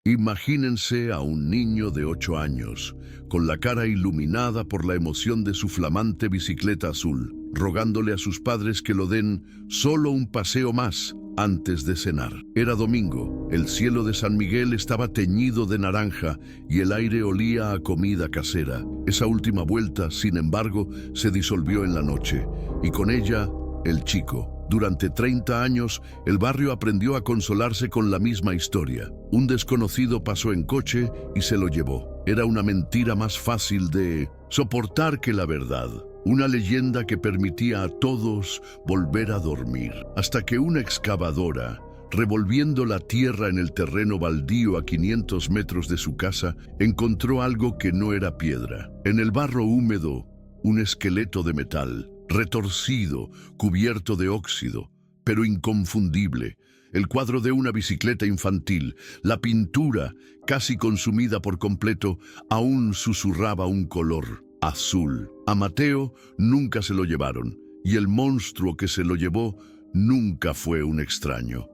Imagínense a un niño de 8 años, con la cara iluminada por la emoción de su flamante bicicleta azul, rogándole a sus padres que lo den solo un paseo más antes de cenar. Era domingo, el cielo de San Miguel estaba teñido de naranja y el aire olía a comida casera. Esa última vuelta, sin embargo, se disolvió en la noche, y con ella, el chico. Durante 30 años, el barrio aprendió a consolarse con la misma historia. Un desconocido pasó en coche y se lo llevó. Era una mentira más fácil de soportar que la verdad. Una leyenda que permitía a todos volver a dormir. Hasta que una excavadora, revolviendo la tierra en el terreno baldío a 500 metros de su casa, encontró algo que no era piedra. En el barro húmedo, un esqueleto de metal, retorcido, cubierto de óxido, pero inconfundible. El cuadro de una bicicleta infantil, la pintura, casi consumida por completo, aún susurraba un color azul. A Mateo nunca se lo llevaron, y el monstruo que se lo llevó nunca fue un extraño.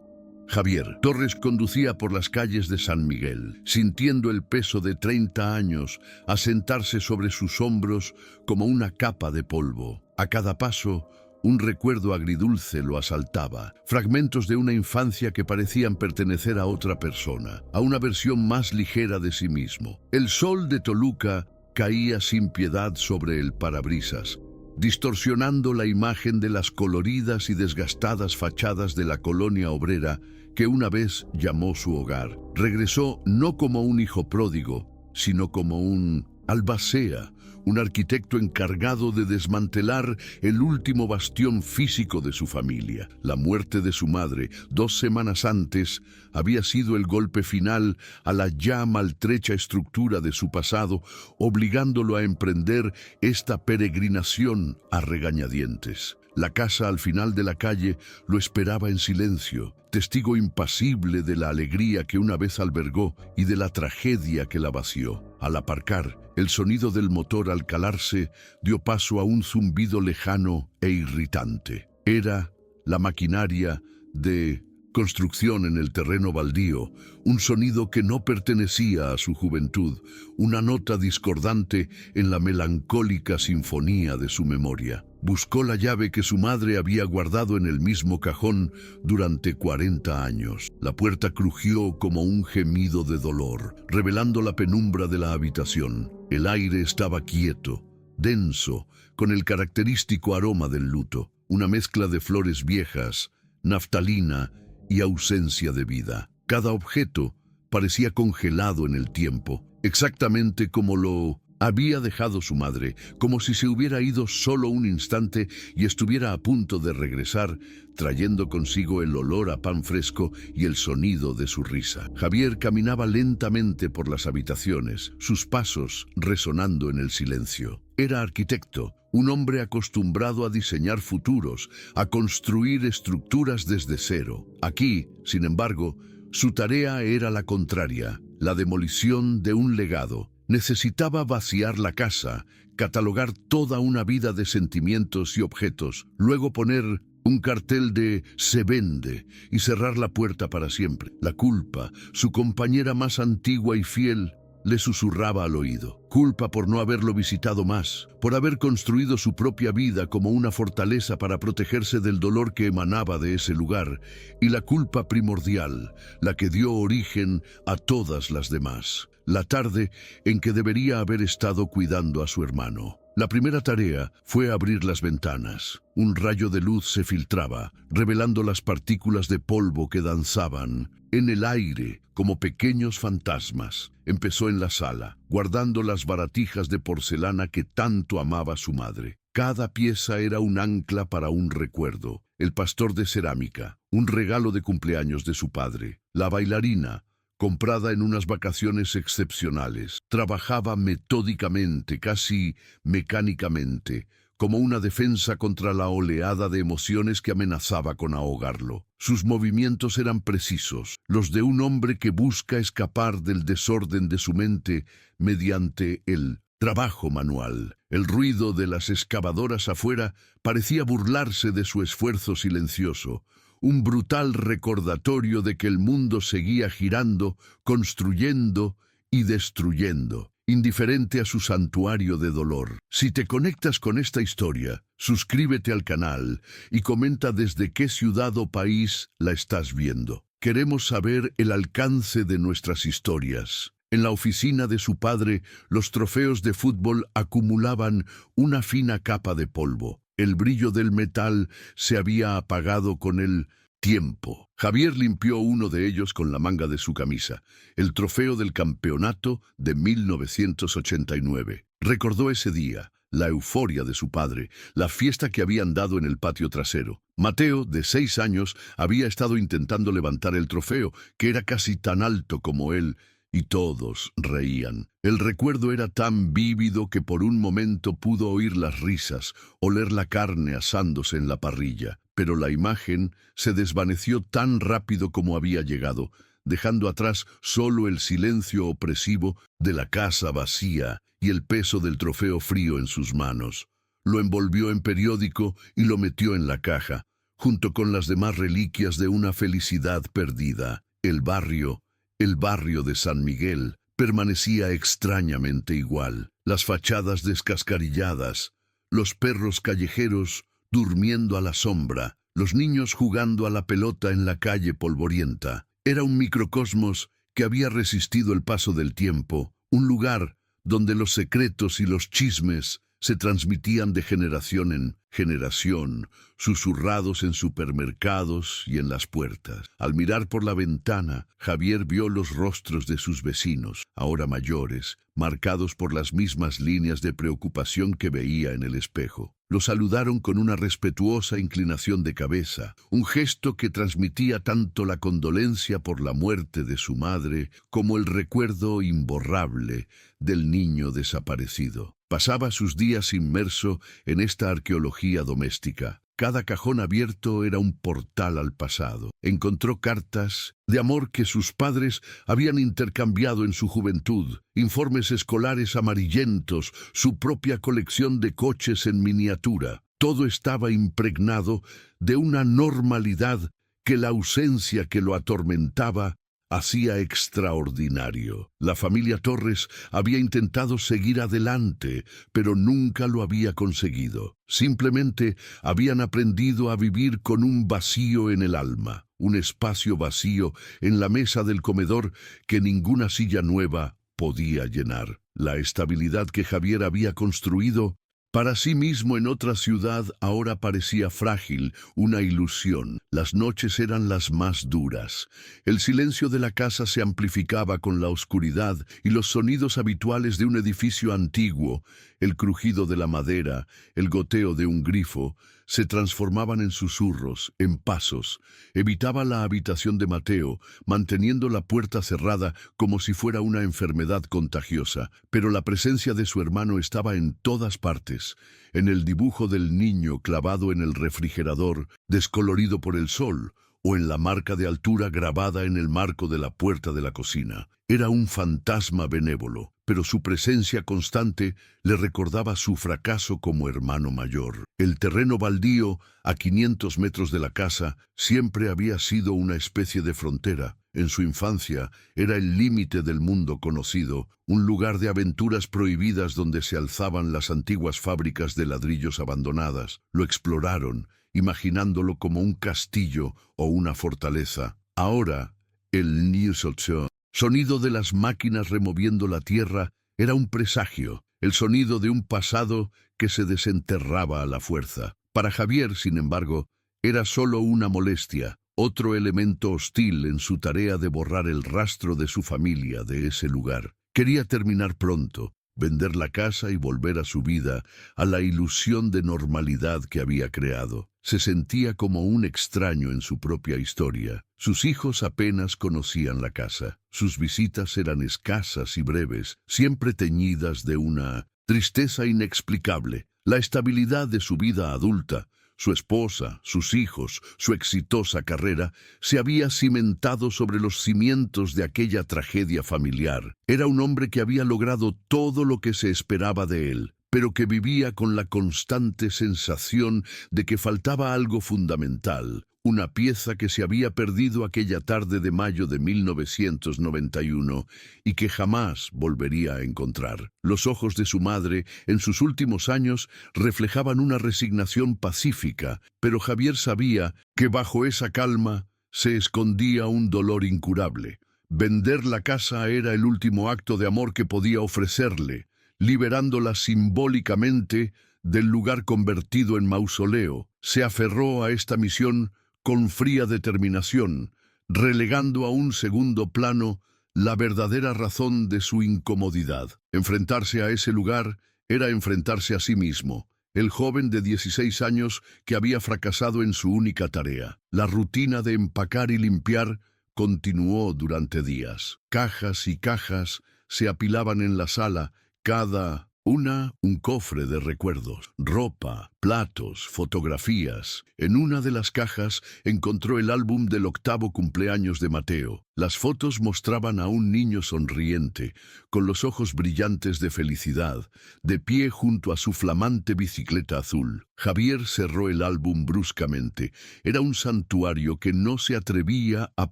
Javier Torres conducía por las calles de San Miguel, sintiendo el peso de 30 años asentarse sobre sus hombros como una capa de polvo. A cada paso, un recuerdo agridulce lo asaltaba, fragmentos de una infancia que parecían pertenecer a otra persona, a una versión más ligera de sí mismo. El sol de Toluca caía sin piedad sobre el parabrisas, distorsionando la imagen de las coloridas y desgastadas fachadas de la colonia obrera que una vez llamó su hogar. Regresó no como un hijo pródigo, sino como un albacea, un arquitecto encargado de desmantelar el último bastión físico de su familia. La muerte de su madre, 2 semanas antes, había sido el golpe final a la ya maltrecha estructura de su pasado, obligándolo a emprender esta peregrinación a regañadientes. La casa al final de la calle lo esperaba en silencio, testigo impasible de la alegría que una vez albergó y de la tragedia que la vació. Al aparcar, el sonido del motor al calarse dio paso a un zumbido lejano e irritante. Era la maquinaria de construcción en el terreno baldío, un sonido que no pertenecía a su juventud, una nota discordante en la melancólica sinfonía de su memoria. Buscó la llave que su madre había guardado en el mismo cajón durante 40 años. La puerta crujió como un gemido de dolor, revelando la penumbra de la habitación. El aire estaba quieto, denso, con el característico aroma del luto, una mezcla de flores viejas, naftalina y ausencia de vida. Cada objeto parecía congelado en el tiempo, exactamente como lo había dejado su madre, como si se hubiera ido solo un instante y estuviera a punto de regresar, trayendo consigo el olor a pan fresco y el sonido de su risa. Javier caminaba lentamente por las habitaciones, sus pasos resonando en el silencio. Era arquitecto, un hombre acostumbrado a diseñar futuros, a construir estructuras desde cero. Aquí, sin embargo, su tarea era la contraria, la demolición de un legado. Necesitaba vaciar la casa, catalogar toda una vida de sentimientos y objetos, luego poner un cartel de "se vende" y cerrar la puerta para siempre. La culpa, su compañera más antigua y fiel, le susurraba al oído. Culpa por no haberlo visitado más, por haber construido su propia vida como una fortaleza para protegerse del dolor que emanaba de ese lugar, y la culpa primordial, la que dio origen a todas las demás. La tarde en que debería haber estado cuidando a su hermano. La primera tarea fue abrir las ventanas. Un rayo de luz se filtraba, revelando las partículas de polvo que danzaban en el aire como pequeños fantasmas. Empezó en la sala, guardando las baratijas de porcelana que tanto amaba su madre. Cada pieza era un ancla para un recuerdo. El pastor de cerámica, un regalo de cumpleaños de su padre. La bailarina, comprada en unas vacaciones excepcionales. Trabajaba metódicamente, casi mecánicamente, como una defensa contra la oleada de emociones que amenazaba con ahogarlo. Sus movimientos eran precisos, los de un hombre que busca escapar del desorden de su mente mediante el trabajo manual. El ruido de las excavadoras afuera parecía burlarse de su esfuerzo silencioso, un brutal recordatorio de que el mundo seguía girando, construyendo y destruyendo, indiferente a su santuario de dolor. Si te conectas con esta historia, suscríbete al canal y comenta desde qué ciudad o país la estás viendo. Queremos saber el alcance de nuestras historias. En la oficina de su padre, los trofeos de fútbol acumulaban una fina capa de polvo. El brillo del metal se había apagado con el tiempo. Javier limpió uno de ellos con la manga de su camisa, el trofeo del campeonato de 1989. Recordó ese día, la euforia de su padre, la fiesta que habían dado en el patio trasero. Mateo, de 6 años, había estado intentando levantar el trofeo, que era casi tan alto como él, y todos reían. El recuerdo era tan vívido que por un momento pudo oír las risas, oler la carne asándose en la parrilla. Pero la imagen se desvaneció tan rápido como había llegado, dejando atrás solo el silencio opresivo de la casa vacía y el peso del trofeo frío en sus manos. Lo envolvió en periódico y lo metió en la caja, junto con las demás reliquias de una felicidad perdida. El barrio de San Miguel permanecía extrañamente igual. Las fachadas descascarilladas, los perros callejeros durmiendo a la sombra, los niños jugando a la pelota en la calle polvorienta. Era un microcosmos que había resistido el paso del tiempo, un lugar donde los secretos y los chismes se transmitían de generación en generación, susurrados en supermercados y en las puertas. Al mirar por la ventana, Javier vio los rostros de sus vecinos, ahora mayores, marcados por las mismas líneas de preocupación que veía en el espejo. Lo saludaron con una respetuosa inclinación de cabeza, un gesto que transmitía tanto la condolencia por la muerte de su madre como el recuerdo imborrable del niño desaparecido. Pasaba sus días inmerso en esta arqueología doméstica. Cada cajón abierto era un portal al pasado. Encontró cartas de amor que sus padres habían intercambiado en su juventud, informes escolares amarillentos, su propia colección de coches en miniatura. Todo estaba impregnado de una normalidad que la ausencia que lo atormentaba hacía extraordinario. La familia Torres había intentado seguir adelante, pero nunca lo había conseguido. Simplemente habían aprendido a vivir con un vacío en el alma, un espacio vacío en la mesa del comedor que ninguna silla nueva podía llenar. La estabilidad que Javier había construido para sí mismo en otra ciudad ahora parecía frágil, una ilusión. Las noches eran las más duras. El silencio de la casa se amplificaba con la oscuridad y los sonidos habituales de un edificio antiguo, el crujido de la madera, el goteo de un grifo, se transformaban en susurros, en pasos. Evitaba la habitación de Mateo, manteniendo la puerta cerrada como si fuera una enfermedad contagiosa, pero la presencia de su hermano estaba en todas partes, en el dibujo del niño clavado en el refrigerador, descolorido por el sol, o en la marca de altura grabada en el marco de la puerta de la cocina. Era un fantasma benévolo, pero su presencia constante le recordaba su fracaso como hermano mayor. El terreno baldío, a 500 metros de la casa, siempre había sido una especie de frontera. En su infancia era el límite del mundo conocido, un lugar de aventuras prohibidas donde se alzaban las antiguas fábricas de ladrillos abandonadas. Lo exploraron, imaginándolo como un castillo o una fortaleza. Ahora, el Nirsotso, sonido de las máquinas removiendo la tierra, era un presagio, el sonido de un pasado que se desenterraba a la fuerza. Para Javier, sin embargo, era solo una molestia, otro elemento hostil en su tarea de borrar el rastro de su familia de ese lugar. Quería terminar pronto, vender la casa y volver a su vida, a la ilusión de normalidad que había creado. Se sentía como un extraño en su propia historia. Sus hijos apenas conocían la casa. Sus visitas eran escasas y breves, siempre teñidas de una tristeza inexplicable. La estabilidad de su vida adulta, su esposa, sus hijos, su exitosa carrera, se había cimentado sobre los cimientos de aquella tragedia familiar. Era un hombre que había logrado todo lo que se esperaba de él, pero que vivía con la constante sensación de que faltaba algo fundamental, una pieza que se había perdido aquella tarde de mayo de 1991 y que jamás volvería a encontrar. Los ojos de su madre, en sus últimos años, reflejaban una resignación pacífica, pero Javier sabía que bajo esa calma se escondía un dolor incurable. Vender la casa era el último acto de amor que podía ofrecerle, liberándola simbólicamente del lugar convertido en mausoleo. Se aferró a esta misión con fría determinación, relegando a un segundo plano la verdadera razón de su incomodidad. Enfrentarse a ese lugar era enfrentarse a sí mismo, el joven de 16 años que había fracasado en su única tarea. La rutina de empacar y limpiar continuó durante días. Cajas y cajas se apilaban en la sala, cada una un cofre de recuerdos, ropa, platos, fotografías. En una de las cajas encontró el álbum del 8º cumpleaños de Mateo. Las fotos mostraban a un niño sonriente, con los ojos brillantes de felicidad, de pie junto a su flamante bicicleta azul. Javier cerró el álbum bruscamente. Era un santuario que no se atrevía a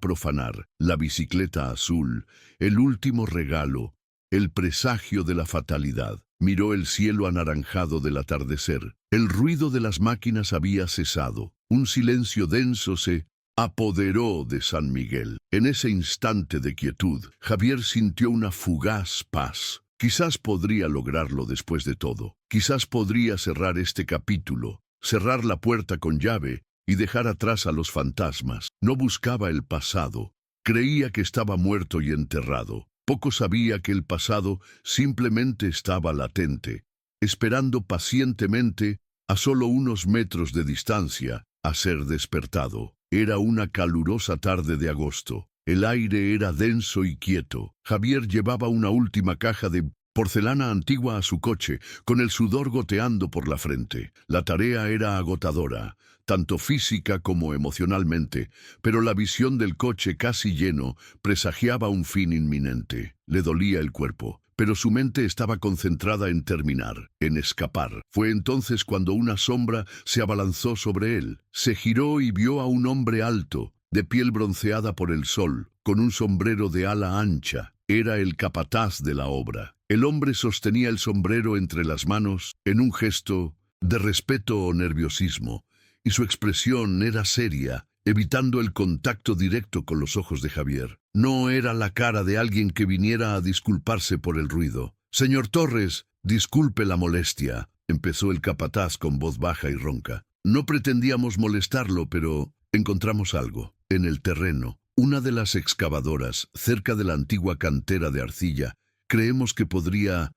profanar. La bicicleta azul, el último regalo, el presagio de la fatalidad. Miró el cielo anaranjado del atardecer. El ruido de las máquinas había cesado. Un silencio denso se apoderó de San Miguel. En ese instante de quietud, Javier sintió una fugaz paz. Quizás podría lograrlo después de todo. Quizás podría cerrar este capítulo, cerrar la puerta con llave y dejar atrás a los fantasmas. No buscaba el pasado. Creía que estaba muerto y enterrado. Poco sabía que el pasado simplemente estaba latente, esperando pacientemente, a solo unos metros de distancia, a ser despertado. Era una calurosa tarde de agosto. El aire era denso y quieto. Javier llevaba una última caja de porcelana antigua a su coche, con el sudor goteando por la frente. La tarea era agotadora, tanto física como emocionalmente, pero la visión del coche casi lleno presagiaba un fin inminente. Le dolía el cuerpo, pero su mente estaba concentrada en terminar, en escapar. Fue entonces cuando una sombra se abalanzó sobre él. Se giró y vio a un hombre alto, de piel bronceada por el sol, con un sombrero de ala ancha. Era el capataz de la obra. El hombre sostenía el sombrero entre las manos, en un gesto de respeto o nerviosismo, y su expresión era seria, evitando el contacto directo con los ojos de Javier. No era la cara de alguien que viniera a disculparse por el ruido. «Señor Torres, disculpe la molestia», empezó el capataz con voz baja y ronca. «No pretendíamos molestarlo, pero encontramos algo. En el terreno, una de las excavadoras, cerca de la antigua cantera de arcilla, creemos que podría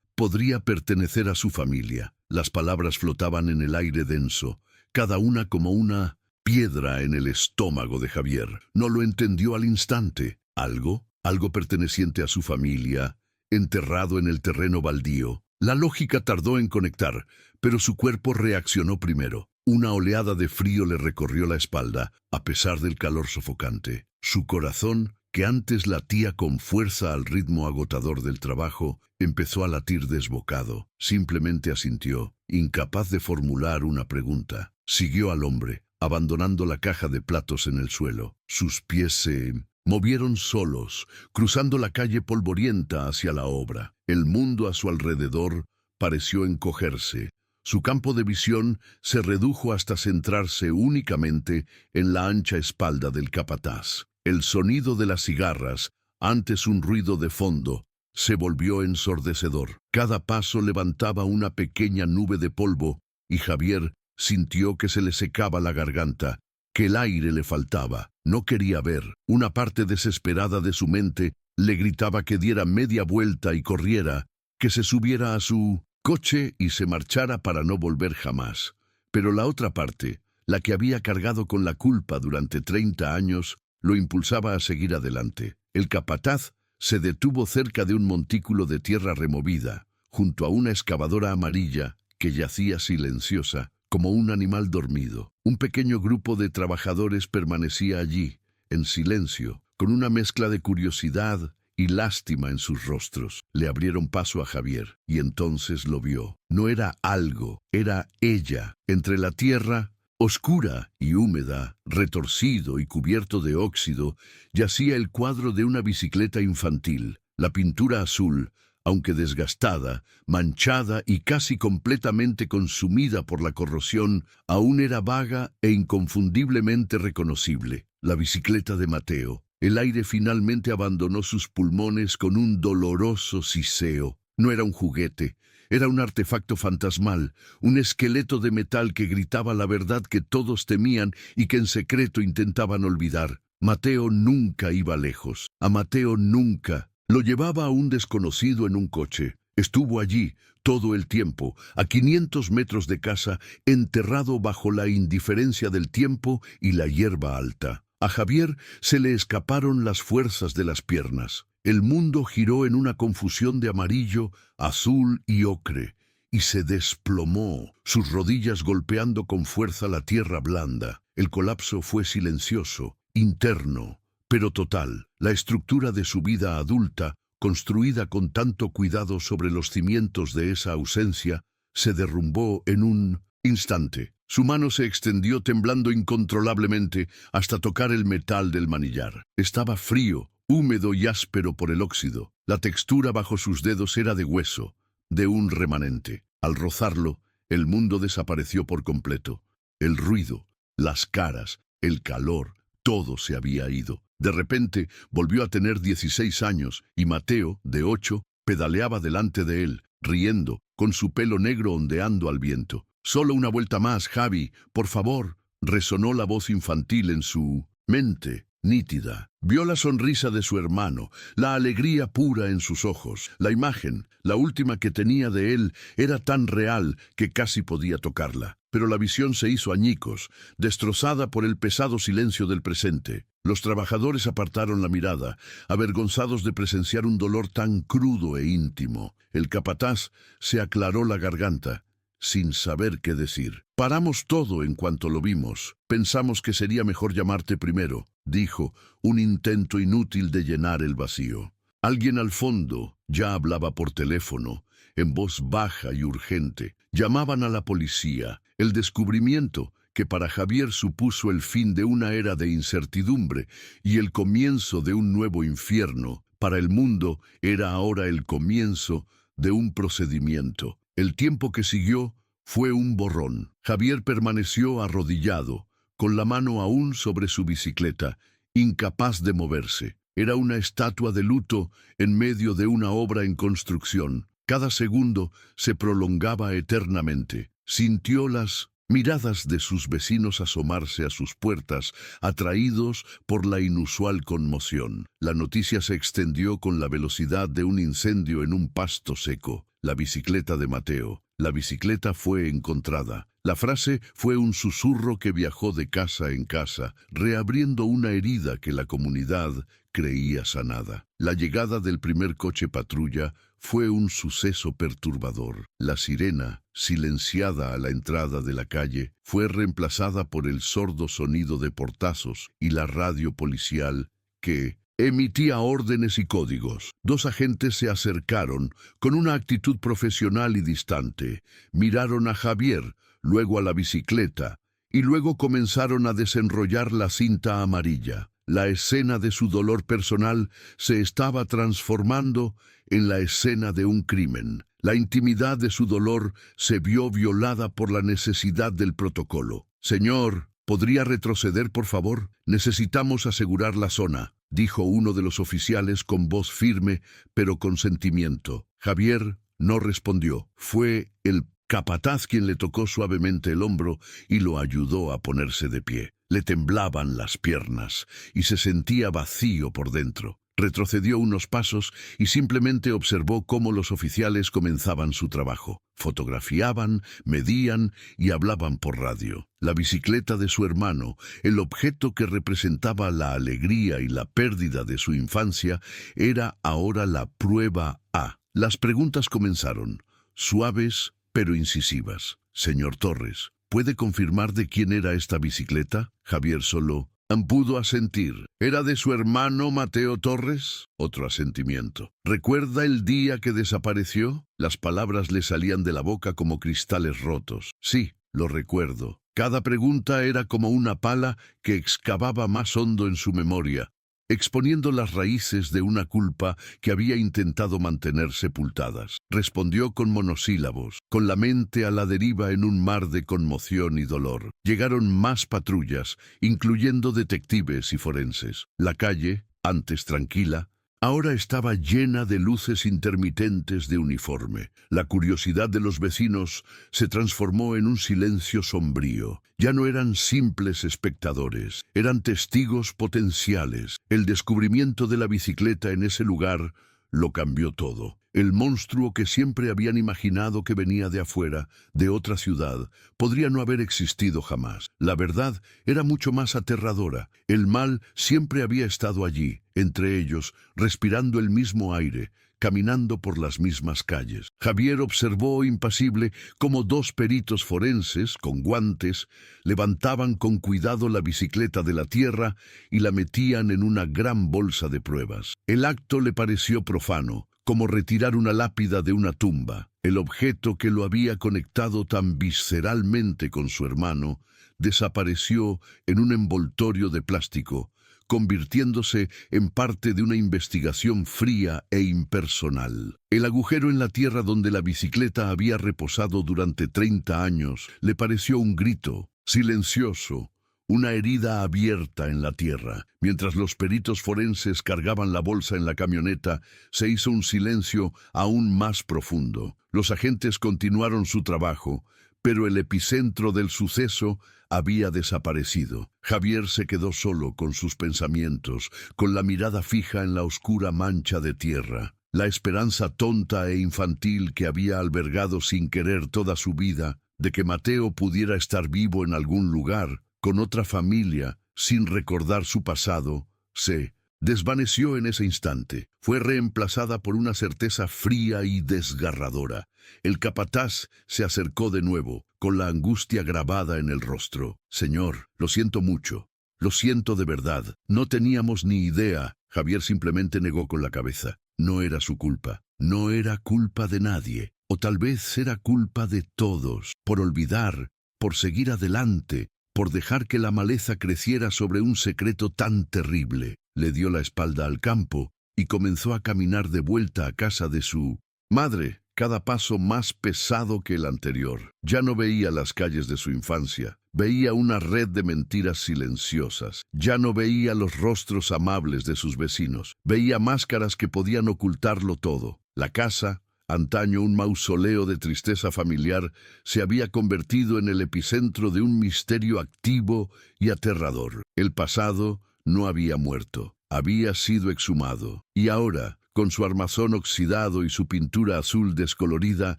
pertenecer a su familia». Las palabras flotaban en el aire denso, cada una como una piedra en el estómago de Javier. No lo entendió al instante. Algo perteneciente a su familia, enterrado en el terreno baldío. La lógica tardó en conectar, pero su cuerpo reaccionó primero. Una oleada de frío le recorrió la espalda, a pesar del calor sofocante. Su corazón, que antes latía con fuerza al ritmo agotador del trabajo, empezó a latir desbocado. Simplemente asintió, incapaz de formular una pregunta. Siguió al hombre, abandonando la caja de platos en el suelo. Sus pies se movieron solos, cruzando la calle polvorienta hacia la obra. El mundo a su alrededor pareció encogerse. Su campo de visión se redujo hasta centrarse únicamente en la ancha espalda del capataz. El sonido de las cigarras, antes un ruido de fondo, se volvió ensordecedor. Cada paso levantaba una pequeña nube de polvo, y Javier sintió que se le secaba la garganta, que el aire le faltaba. No quería ver. Una parte desesperada de su mente le gritaba que diera media vuelta y corriera, que se subiera a su coche y se marchara para no volver jamás. Pero la otra parte, la que había cargado con la culpa durante 30 años, lo impulsaba a seguir adelante. El capataz se detuvo cerca de un montículo de tierra removida, junto a una excavadora amarilla que yacía silenciosa, como un animal dormido. Un pequeño grupo de trabajadores permanecía allí, en silencio, con una mezcla de curiosidad y lástima en sus rostros. Le abrieron paso a Javier, y entonces lo vio. No era algo, era ella. Entre la tierra Oscura y húmeda, retorcido y cubierto de óxido, yacía el cuadro de una bicicleta infantil. La pintura azul, aunque desgastada, manchada y casi completamente consumida por la corrosión, aún era vaga e inconfundiblemente reconocible. La bicicleta de Mateo. El aire finalmente abandonó sus pulmones con un doloroso siseo. No era un juguete, era un artefacto fantasmal, un esqueleto de metal que gritaba la verdad que todos temían y que en secreto intentaban olvidar. Mateo nunca iba lejos. A Mateo nunca. Lo llevaba a un desconocido en un coche. Estuvo allí todo el tiempo, a 500 metros de casa, enterrado bajo la indiferencia del tiempo y la hierba alta. A Javier se le escaparon las fuerzas de las piernas. El mundo giró en una confusión de amarillo, azul y ocre, y se desplomó, sus rodillas golpeando con fuerza la tierra blanda. El colapso fue silencioso, interno, pero total. La estructura de su vida adulta, construida con tanto cuidado sobre los cimientos de esa ausencia, se derrumbó en un instante. Su mano se extendió temblando incontrolablemente hasta tocar el metal del manillar. Estaba frío, húmedo y áspero por el óxido. La textura bajo sus dedos era de hueso, de un remanente. Al rozarlo, el mundo desapareció por completo. El ruido, las caras, el calor, todo se había ido. De repente volvió a tener 16 años y Mateo, de 8, pedaleaba delante de él, riendo, con su pelo negro ondeando al viento. «Solo una vuelta más, Javi, por favor», resonó la voz infantil en su mente, nítida. Vio la sonrisa de su hermano, la alegría pura en sus ojos. La imagen, la última que tenía de él, era tan real que casi podía tocarla. Pero la visión se hizo añicos, destrozada por el pesado silencio del presente. Los trabajadores apartaron la mirada, avergonzados de presenciar un dolor tan crudo e íntimo. El capataz se aclaró la garganta, sin saber qué decir. «Paramos todo en cuanto lo vimos. Pensamos que sería mejor llamarte primero», dijo, un intento inútil de llenar el vacío. Alguien al fondo ya hablaba por teléfono, en voz baja y urgente. Llamaban a la policía. El descubrimiento, que para Javier supuso el fin de una era de incertidumbre y el comienzo de un nuevo infierno, para el mundo era ahora el comienzo de un procedimiento. El tiempo que siguió fue un borrón. Javier permaneció arrodillado, con la mano aún sobre su bicicleta, incapaz de moverse. Era una estatua de luto en medio de una obra en construcción. Cada segundo se prolongaba eternamente. Sintió las miradas de sus vecinos asomarse a sus puertas, atraídos por la inusual conmoción. La noticia se extendió con la velocidad de un incendio en un pasto seco. La bicicleta de Mateo. La bicicleta fue encontrada. La frase fue un susurro que viajó de casa en casa, reabriendo una herida que la comunidad creía sanada. La llegada del primer coche patrulla fue un suceso perturbador. La sirena, silenciada a la entrada de la calle, fue reemplazada por el sordo sonido de portazos y la radio policial que emitía órdenes y códigos. Dos agentes se acercaron con una actitud profesional y distante. Miraron a Javier, luego a la bicicleta, y luego comenzaron a desenrollar la cinta amarilla. La escena de su dolor personal se estaba transformando en la escena de un crimen. La intimidad de su dolor se vio violada por la necesidad del protocolo. «Señor, ¿podría retroceder, por favor? Necesitamos asegurar la zona», dijo uno de los oficiales con voz firme, pero con sentimiento. Javier no respondió. Fue el capataz quien le tocó suavemente el hombro y lo ayudó a ponerse de pie. Le temblaban las piernas y se sentía vacío por dentro. Retrocedió unos pasos y simplemente observó cómo los oficiales comenzaban su trabajo. Fotografiaban, medían y hablaban por radio. La bicicleta de su hermano, el objeto que representaba la alegría y la pérdida de su infancia, era ahora la prueba A. Las preguntas comenzaron, suaves pero incisivas. «Señor Torres, ¿puede confirmar de quién era esta bicicleta?» Javier solo pudo asentir. «¿Era de su hermano Mateo Torres?» Otro asentimiento. «¿Recuerda el día que desapareció?» Las palabras le salían de la boca como cristales rotos. «Sí, lo recuerdo. Cada pregunta era como una pala que excavaba más hondo en su memoria, exponiendo las raíces de una culpa que había intentado mantener sepultadas. Respondió con monosílabos, con la mente a la deriva en un mar de conmoción y dolor. Llegaron más patrullas, incluyendo detectives y forenses. La calle, antes tranquila, ahora estaba llena de luces intermitentes de uniforme. La curiosidad de los vecinos se transformó en un silencio sombrío. Ya no eran simples espectadores, eran testigos potenciales. El descubrimiento de la bicicleta en ese lugar lo cambió todo. El monstruo que siempre habían imaginado que venía de afuera, de otra ciudad, podría no haber existido jamás. La verdad era mucho más aterradora. El mal siempre había estado allí, entre ellos, respirando el mismo aire, caminando por las mismas calles. Javier observó impasible cómo dos peritos forenses, con guantes, levantaban con cuidado la bicicleta de la tierra y la metían en una gran bolsa de pruebas. El acto le pareció profano, como retirar una lápida de una tumba. El objeto que lo había conectado tan visceralmente con su hermano desapareció en un envoltorio de plástico, convirtiéndose en parte de una investigación fría e impersonal. El agujero en la tierra donde la bicicleta había reposado durante 30 años le pareció un grito, silencioso, una herida abierta en la tierra. Mientras los peritos forenses cargaban la bolsa en la camioneta, se hizo un silencio aún más profundo. Los agentes continuaron su trabajo, pero el epicentro del suceso había desaparecido. Javier se quedó solo con sus pensamientos, con la mirada fija en la oscura mancha de tierra. La esperanza tonta e infantil que había albergado sin querer toda su vida, de que Mateo pudiera estar vivo en algún lugar, con otra familia, sin recordar su pasado, se desvaneció en ese instante. Fue reemplazada por una certeza fría y desgarradora. El capataz se acercó de nuevo, con la angustia grabada en el rostro. «Señor, lo siento mucho. Lo siento de verdad. No teníamos ni idea». Javier simplemente negó con la cabeza. No era su culpa. No era culpa de nadie. O tal vez era culpa de todos. Por olvidar, por seguir adelante, por dejar que la maleza creciera sobre un secreto tan terrible. Le dio la espalda al campo y comenzó a caminar de vuelta a casa de su madre, cada paso más pesado que el anterior. Ya no veía las calles de su infancia, veía una red de mentiras silenciosas. Ya no veía los rostros amables de sus vecinos, veía máscaras que podían ocultarlo todo. La casa, antaño un mausoleo de tristeza familiar, se había convertido en el epicentro de un misterio activo y aterrador. El pasado no había muerto, había sido exhumado, y ahora, con su armazón oxidado y su pintura azul descolorida,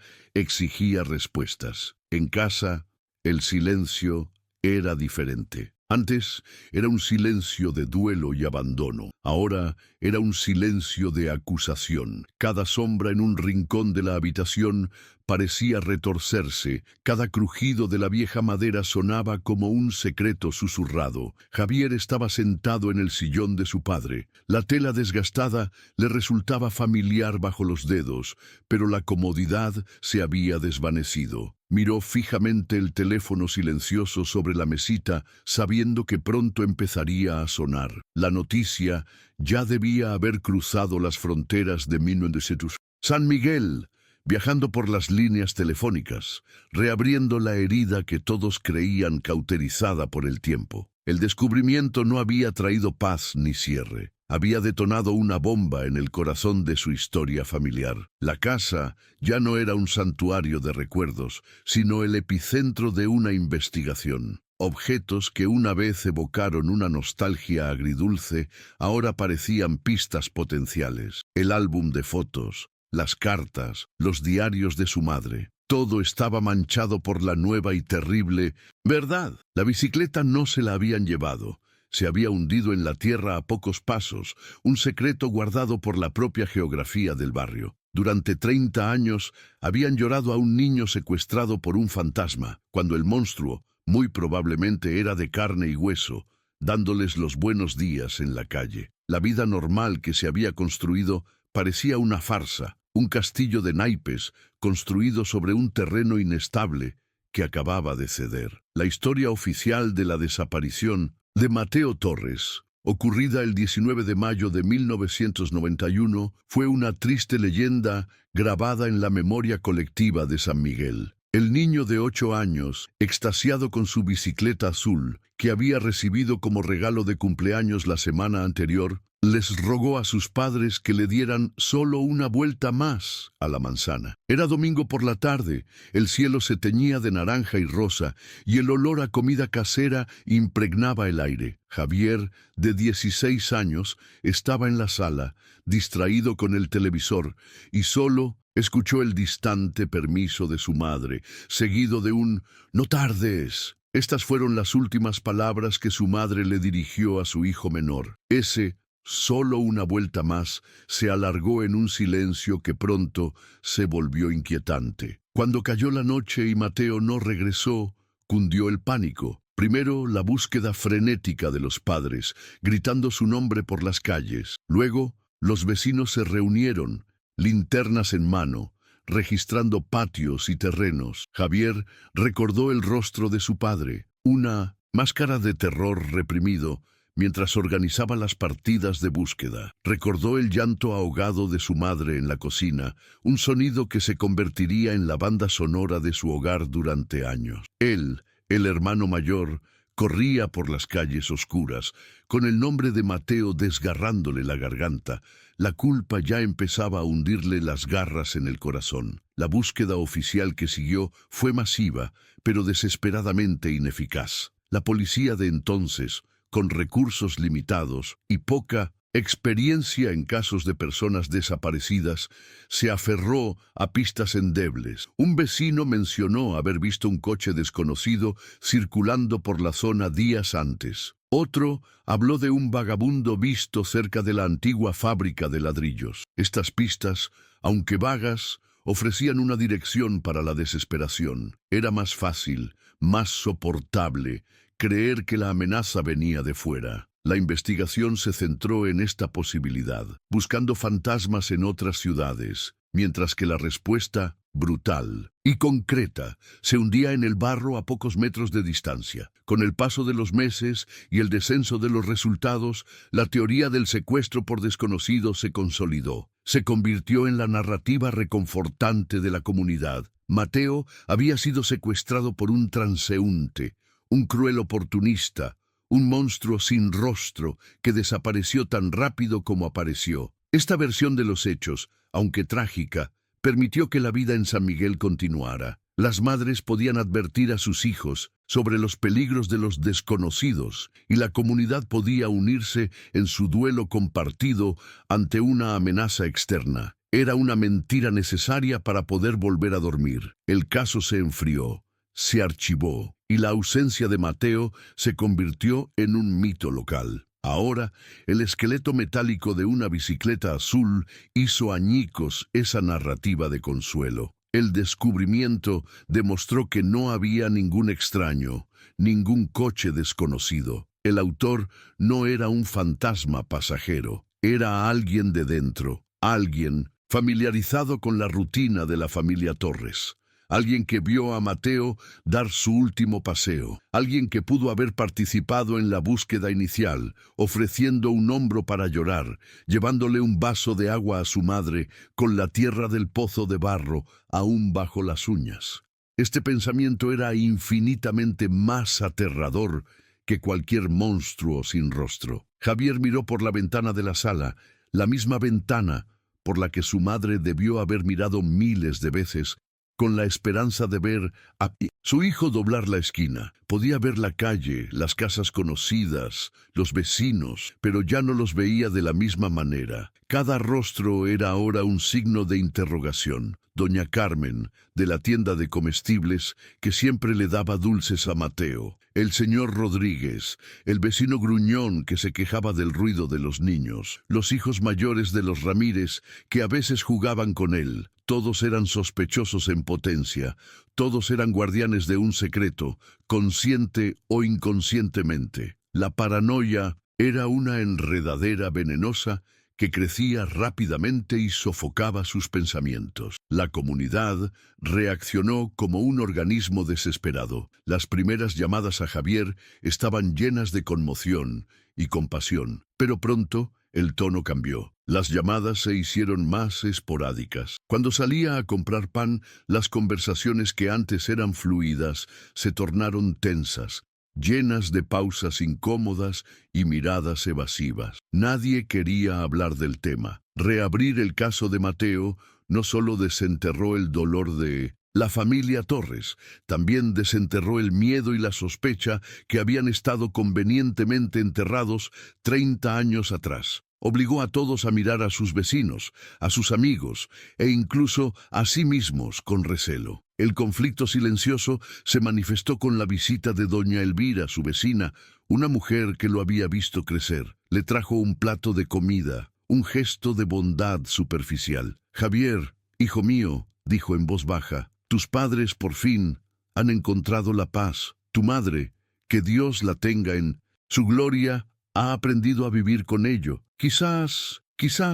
exigía respuestas. En casa, el silencio era diferente. Antes era un silencio de duelo y abandono. Ahora era un silencio de acusación. Cada sombra en un rincón de la habitación parecía retorcerse. Cada crujido de la vieja madera sonaba como un secreto susurrado. Javier estaba sentado en el sillón de su padre. La tela desgastada le resultaba familiar bajo los dedos, pero la comodidad se había desvanecido. Miró fijamente el teléfono silencioso sobre la mesita, sabiendo que pronto empezaría a sonar. La noticia ya debía haber cruzado las fronteras de 1900. San Miguel, viajando por las líneas telefónicas, reabriendo la herida que todos creían cauterizada por el tiempo. El descubrimiento no había traído paz ni cierre. Había detonado una bomba en el corazón de su historia familiar. La casa ya no era un santuario de recuerdos, sino el epicentro de una investigación. Objetos que una vez evocaron una nostalgia agridulce, ahora parecían pistas potenciales. El álbum de fotos, las cartas, los diarios de su madre. Todo estaba manchado por la nueva y terrible verdad. La bicicleta no se la habían llevado. Se había hundido en la tierra a pocos pasos, un secreto guardado por la propia geografía del barrio. Durante 30 años habían llorado a un niño secuestrado por un fantasma, cuando el monstruo, muy probablemente era de carne y hueso, dándoles los buenos días en la calle. La vida normal que se había construido parecía una farsa, un castillo de naipes construido sobre un terreno inestable que acababa de ceder. La historia oficial de la desaparición de Mateo Torres, ocurrida el 19 de mayo de 1991, fue una triste leyenda grabada en la memoria colectiva de San Miguel. El niño de 8 años, extasiado con su bicicleta azul, que había recibido como regalo de cumpleaños la semana anterior, les rogó a sus padres que le dieran solo una vuelta más a la manzana. Era domingo por la tarde, el cielo se teñía de naranja y rosa, y el olor a comida casera impregnaba el aire. Javier, de 16 años, estaba en la sala, distraído con el televisor, y solo escuchó el distante permiso de su madre, seguido de un «no tardes». Estas fueron las últimas palabras que su madre le dirigió a su hijo menor. Ese solo una vuelta más se alargó en un silencio que pronto se volvió inquietante. Cuando cayó la noche y Mateo no regresó, cundió el pánico. Primero la búsqueda frenética de los padres, gritando su nombre por las calles. Luego, los vecinos se reunieron, linternas en mano, registrando patios y terrenos. Javier recordó el rostro de su padre, una máscara de terror reprimido, mientras organizaba las partidas de búsqueda. Recordó el llanto ahogado de su madre en la cocina, un sonido que se convertiría en la banda sonora de su hogar durante años. Él, el hermano mayor, corría por las calles oscuras, con el nombre de Mateo desgarrándole la garganta. La culpa ya empezaba a hundirle las garras en el corazón. La búsqueda oficial que siguió fue masiva, pero desesperadamente ineficaz. La policía de entonces, con recursos limitados y poca experiencia en casos de personas desaparecidas, se aferró a pistas endebles. Un vecino mencionó haber visto un coche desconocido circulando por la zona días antes. Otro habló de un vagabundo visto cerca de la antigua fábrica de ladrillos. Estas pistas, aunque vagas, ofrecían una dirección para la desesperación. Era más fácil, más soportable, creer que la amenaza venía de fuera. La investigación se centró en esta posibilidad, buscando fantasmas en otras ciudades, mientras que la respuesta, brutal y concreta, se hundía en el barro a pocos metros de distancia. Con el paso de los meses y el descenso de los resultados, la teoría del secuestro por desconocidos se consolidó. Se convirtió en la narrativa reconfortante de la comunidad. Mateo había sido secuestrado por un transeúnte, un cruel oportunista, un monstruo sin rostro que desapareció tan rápido como apareció. Esta versión de los hechos, aunque trágica, permitió que la vida en San Miguel continuara. Las madres podían advertir a sus hijos sobre los peligros de los desconocidos y la comunidad podía unirse en su duelo compartido ante una amenaza externa. Era una mentira necesaria para poder volver a dormir. El caso se enfrió, se archivó, y la ausencia de Mateo se convirtió en un mito local. Ahora, el esqueleto metálico de una bicicleta azul hizo añicos esa narrativa de consuelo. El descubrimiento demostró que no había ningún extraño, ningún coche desconocido. El autor no era un fantasma pasajero, era alguien de dentro, alguien familiarizado con la rutina de la familia Torres. Alguien que vio a Mateo dar su último paseo, alguien que pudo haber participado en la búsqueda inicial, ofreciendo un hombro para llorar, llevándole un vaso de agua a su madre con la tierra del pozo de barro aún bajo las uñas. Este pensamiento era infinitamente más aterrador que cualquier monstruo sin rostro. Javier miró por la ventana de la sala, la misma ventana por la que su madre debió haber mirado miles de veces, con la esperanza de ver a su hijo doblar la esquina. Podía ver la calle, las casas conocidas, los vecinos, pero ya no los veía de la misma manera. Cada rostro era ahora un signo de interrogación. Doña Carmen, de la tienda de comestibles, que siempre le daba dulces a Mateo. El señor Rodríguez, el vecino gruñón que se quejaba del ruido de los niños. Los hijos mayores de los Ramírez, que a veces jugaban con él. Todos eran sospechosos en potencia, todos eran guardianes de un secreto, consciente o inconscientemente. La paranoia era una enredadera venenosa que crecía rápidamente y sofocaba sus pensamientos. La comunidad reaccionó como un organismo desesperado. Las primeras llamadas a Javier estaban llenas de conmoción y compasión, pero pronto el tono cambió. Las llamadas se hicieron más esporádicas. Cuando salía a comprar pan, las conversaciones que antes eran fluidas se tornaron tensas, llenas de pausas incómodas y miradas evasivas. Nadie quería hablar del tema. Reabrir el caso de Mateo no solo desenterró el dolor de la familia Torres, también desenterró el miedo y la sospecha que habían estado convenientemente enterrados 30 años atrás. Obligó a todos a mirar a sus vecinos, a sus amigos e incluso a sí mismos con recelo. El conflicto silencioso se manifestó con la visita de doña Elvira, su vecina, una mujer que lo había visto crecer. Le trajo un plato de comida, un gesto de bondad superficial. «Javier, hijo mío», dijo en voz baja, «tus padres por fin han encontrado la paz. Tu madre, que Dios la tenga en su gloria, ha aprendido a vivir con ello. Quizás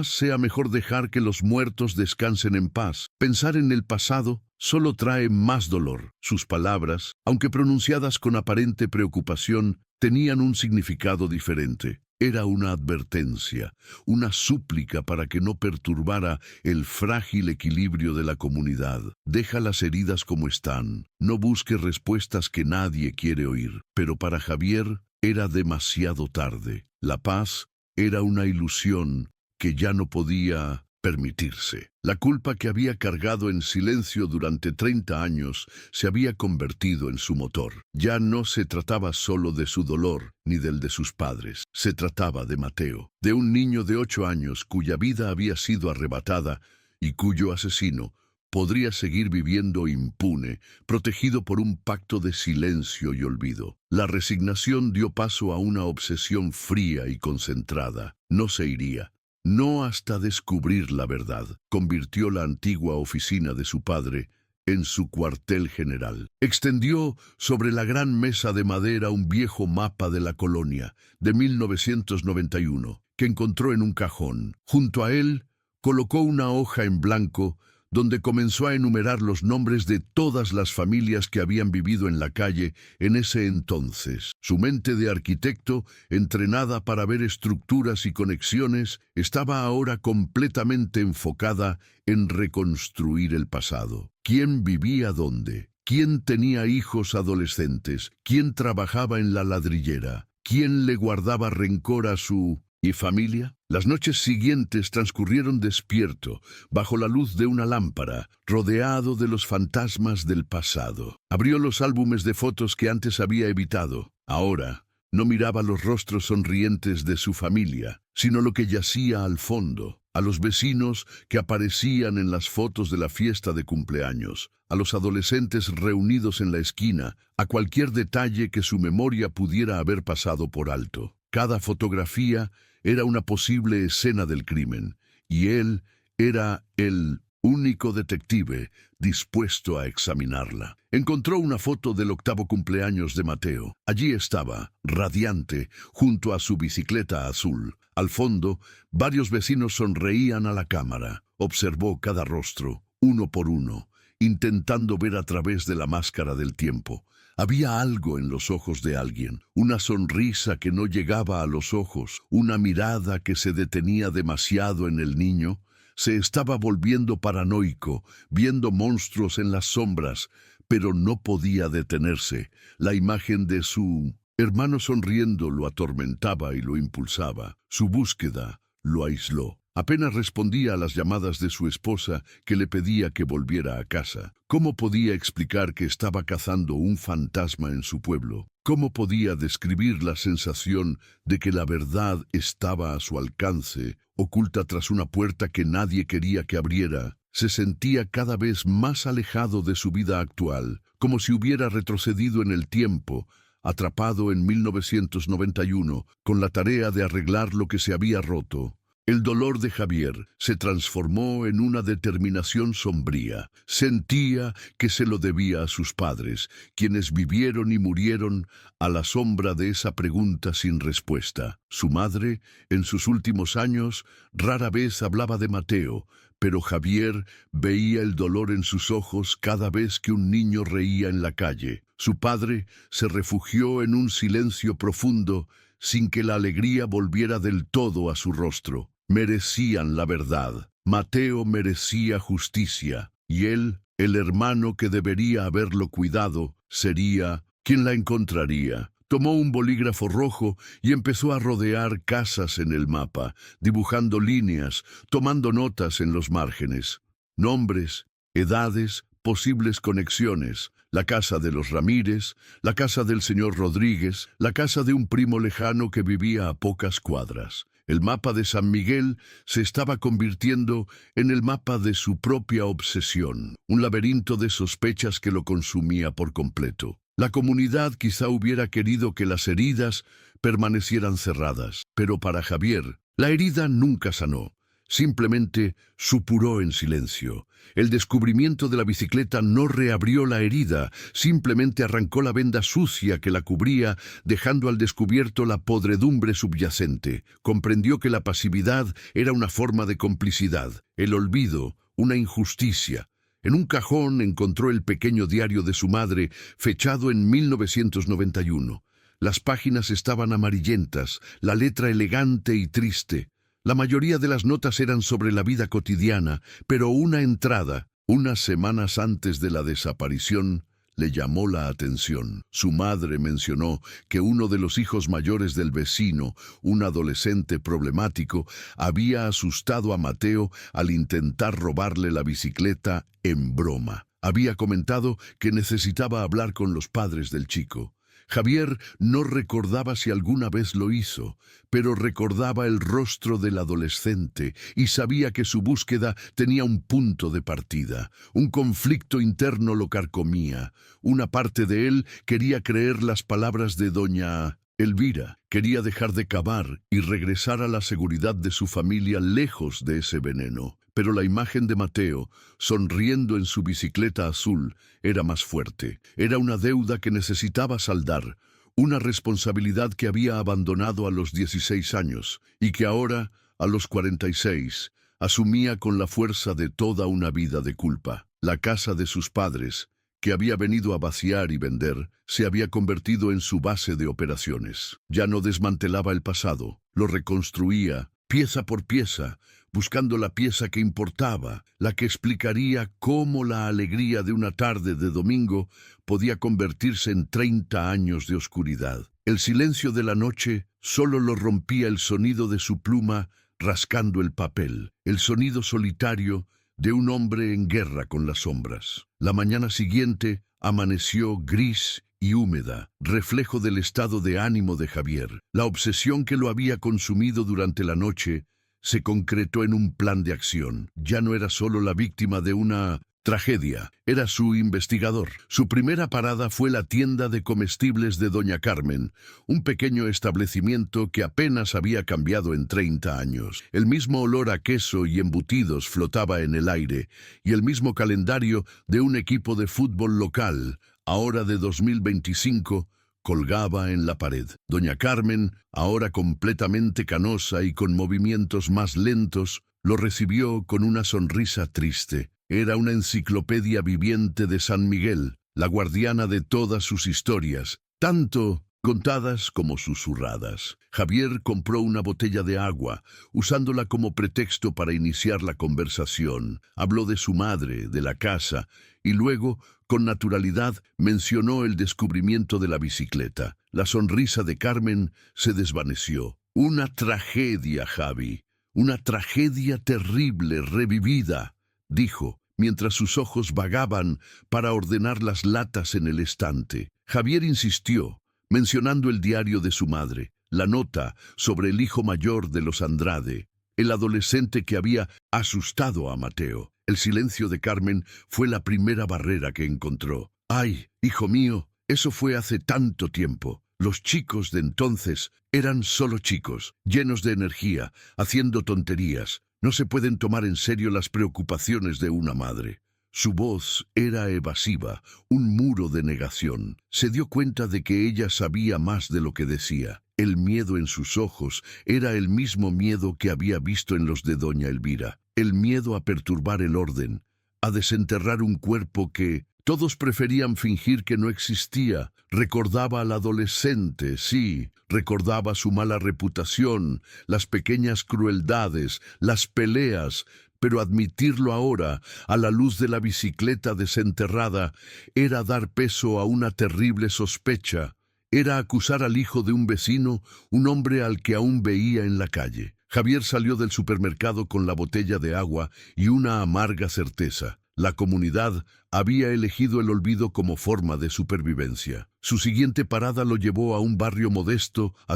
sea mejor dejar que los muertos descansen en paz. Pensar en el pasado solo trae más dolor». Sus palabras, aunque pronunciadas con aparente preocupación, tenían un significado diferente. Era una advertencia, una súplica para que no perturbara el frágil equilibrio de la comunidad. Deja las heridas como están. No busques respuestas que nadie quiere oír. Pero para Javier era demasiado tarde. La paz era una ilusión que ya no podía permitirse. La culpa que había cargado en silencio durante 30 años se había convertido en su motor. Ya no se trataba solo de su dolor ni del de sus padres. Se trataba de Mateo, de un niño de 8 años cuya vida había sido arrebatada y cuyo asesino podría seguir viviendo impune, protegido por un pacto de silencio y olvido. La resignación dio paso a una obsesión fría y concentrada. No se iría. No hasta descubrir la verdad. Convirtió la antigua oficina de su padre en su cuartel general. Extendió sobre la gran mesa de madera un viejo mapa de la colonia de 1991 que encontró en un cajón. Junto a él colocó una hoja en blanco donde comenzó a enumerar los nombres de todas las familias que habían vivido en la calle en ese entonces. Su mente de arquitecto, entrenada para ver estructuras y conexiones, estaba ahora completamente enfocada en reconstruir el pasado. ¿Quién vivía dónde? ¿Quién tenía hijos adolescentes? ¿Quién trabajaba en la ladrillera? ¿Quién le guardaba rencor a su familia? Las noches siguientes transcurrieron despierto, bajo la luz de una lámpara, rodeado de los fantasmas del pasado. Abrió los álbumes de fotos que antes había evitado. Ahora no miraba los rostros sonrientes de su familia, sino lo que yacía al fondo, a los vecinos que aparecían en las fotos de la fiesta de cumpleaños, a los adolescentes reunidos en la esquina, a cualquier detalle que su memoria pudiera haber pasado por alto. Cada fotografía era una posible escena del crimen, y él era el único detective dispuesto a examinarla. Encontró una foto del 8º cumpleaños de Mateo. Allí estaba, radiante, junto a su bicicleta azul. Al fondo, varios vecinos sonreían a la cámara. Observó cada rostro, uno por uno, intentando ver a través de la máscara del tiempo. Había algo en los ojos de alguien, una sonrisa que no llegaba a los ojos, una mirada que se detenía demasiado en el niño. Se estaba volviendo paranoico, viendo monstruos en las sombras, pero no podía detenerse. La imagen de su hermano sonriendo lo atormentaba y lo impulsaba. Su búsqueda lo aisló. Apenas respondía a las llamadas de su esposa que le pedía que volviera a casa. ¿Cómo podía explicar que estaba cazando un fantasma en su pueblo? ¿Cómo podía describir la sensación de que la verdad estaba a su alcance, oculta tras una puerta que nadie quería que abriera? Se sentía cada vez más alejado de su vida actual, como si hubiera retrocedido en el tiempo, atrapado en 1991, con la tarea de arreglar lo que se había roto. El dolor de Javier se transformó en una determinación sombría. Sentía que se lo debía a sus padres, quienes vivieron y murieron a la sombra de esa pregunta sin respuesta. Su madre, en sus últimos años, rara vez hablaba de Mateo, pero Javier veía el dolor en sus ojos cada vez que un niño reía en la calle. Su padre se refugió en un silencio profundo, sin que la alegría volviera del todo a su rostro. Merecían la verdad. Mateo merecía justicia, y él, el hermano que debería haberlo cuidado, sería quien la encontraría. Tomó un bolígrafo rojo y empezó a rodear casas en el mapa, dibujando líneas, tomando notas en los márgenes. Nombres, edades, posibles conexiones. La casa de los Ramírez, la casa del señor Rodríguez, la casa de un primo lejano que vivía a pocas cuadras. El mapa de San Miguel se estaba convirtiendo en el mapa de su propia obsesión, un laberinto de sospechas que lo consumía por completo. La comunidad quizá hubiera querido que las heridas permanecieran cerradas, pero para Javier, la herida nunca sanó. Simplemente supuró en silencio. El descubrimiento de la bicicleta no reabrió la herida, simplemente arrancó la venda sucia que la cubría, dejando al descubierto la podredumbre subyacente. Comprendió que la pasividad era una forma de complicidad, el olvido, una injusticia. En un cajón encontró el pequeño diario de su madre, fechado en 1991. Las páginas estaban amarillentas, la letra elegante y triste. La mayoría de las notas eran sobre la vida cotidiana, pero una entrada, unas semanas antes de la desaparición, le llamó la atención. Su madre mencionó que uno de los hijos mayores del vecino, un adolescente problemático, había asustado a Mateo al intentar robarle la bicicleta en broma. Había comentado que necesitaba hablar con los padres del chico. Javier no recordaba si alguna vez lo hizo, pero recordaba el rostro del adolescente y sabía que su búsqueda tenía un punto de partida. Un conflicto interno lo carcomía. Una parte de él quería creer las palabras de doña Elvira. Quería dejar de cavar y regresar a la seguridad de su familia lejos de ese veneno. Pero la imagen de Mateo, sonriendo en su bicicleta azul, era más fuerte. Era una deuda que necesitaba saldar, una responsabilidad que había abandonado a los 16 años y que ahora, a los 46, asumía con la fuerza de toda una vida de culpa. La casa de sus padres, que había venido a vaciar y vender, se había convertido en su base de operaciones. Ya no desmantelaba el pasado, lo reconstruía, pieza por pieza, buscando la pieza que importaba, la que explicaría cómo la alegría de una tarde de domingo podía convertirse en 30 años de oscuridad. El silencio de la noche solo lo rompía el sonido de su pluma rascando el papel, el sonido solitario de un hombre en guerra con las sombras. La mañana siguiente amaneció gris y húmeda, reflejo del estado de ánimo de Javier. La obsesión que lo había consumido durante la noche se concretó en un plan de acción. Ya no era solo la víctima de una tragedia, era su investigador. Su primera parada fue la tienda de comestibles de Doña Carmen, un pequeño establecimiento que apenas había cambiado en 30 años. El mismo olor a queso y embutidos flotaba en el aire, y el mismo calendario de un equipo de fútbol local, ahora de 2025, colgaba en la pared. Doña Carmen, ahora completamente canosa y con movimientos más lentos, lo recibió con una sonrisa triste. Era una enciclopedia viviente de San Miguel, la guardiana de todas sus historias, tanto contadas como susurradas. Javier compró una botella de agua, usándola como pretexto para iniciar la conversación. Habló de su madre, de la casa, y luego, con naturalidad, mencionó el descubrimiento de la bicicleta. La sonrisa de Carmen se desvaneció. Una tragedia, Javi, una tragedia terrible, revivida, dijo, mientras sus ojos vagaban para ordenar las latas en el estante. Javier insistió, mencionando el diario de su madre, la nota sobre el hijo mayor de los Andrade, el adolescente que había asustado a Mateo. El silencio de Carmen fue la primera barrera que encontró. «Ay, hijo mío, eso fue hace tanto tiempo. Los chicos de entonces eran solo chicos, llenos de energía, haciendo tonterías. No se pueden tomar en serio las preocupaciones de una madre. Su voz era evasiva, un muro de negación. Se dio cuenta de que ella sabía más de lo que decía. El miedo en sus ojos era el mismo miedo que había visto en los de doña Elvira. El miedo a perturbar el orden, a desenterrar un cuerpo que todos preferían fingir que no existía. Recordaba al adolescente, sí, recordaba su mala reputación, las pequeñas crueldades, las peleas, pero admitirlo ahora, a la luz de la bicicleta desenterrada, era dar peso a una terrible sospecha. Era acusar al hijo de un vecino, un hombre al que aún veía en la calle. Javier salió del supermercado con la botella de agua y una amarga certeza. La comunidad había elegido el olvido como forma de supervivencia. Su siguiente parada lo llevó a un barrio modesto, a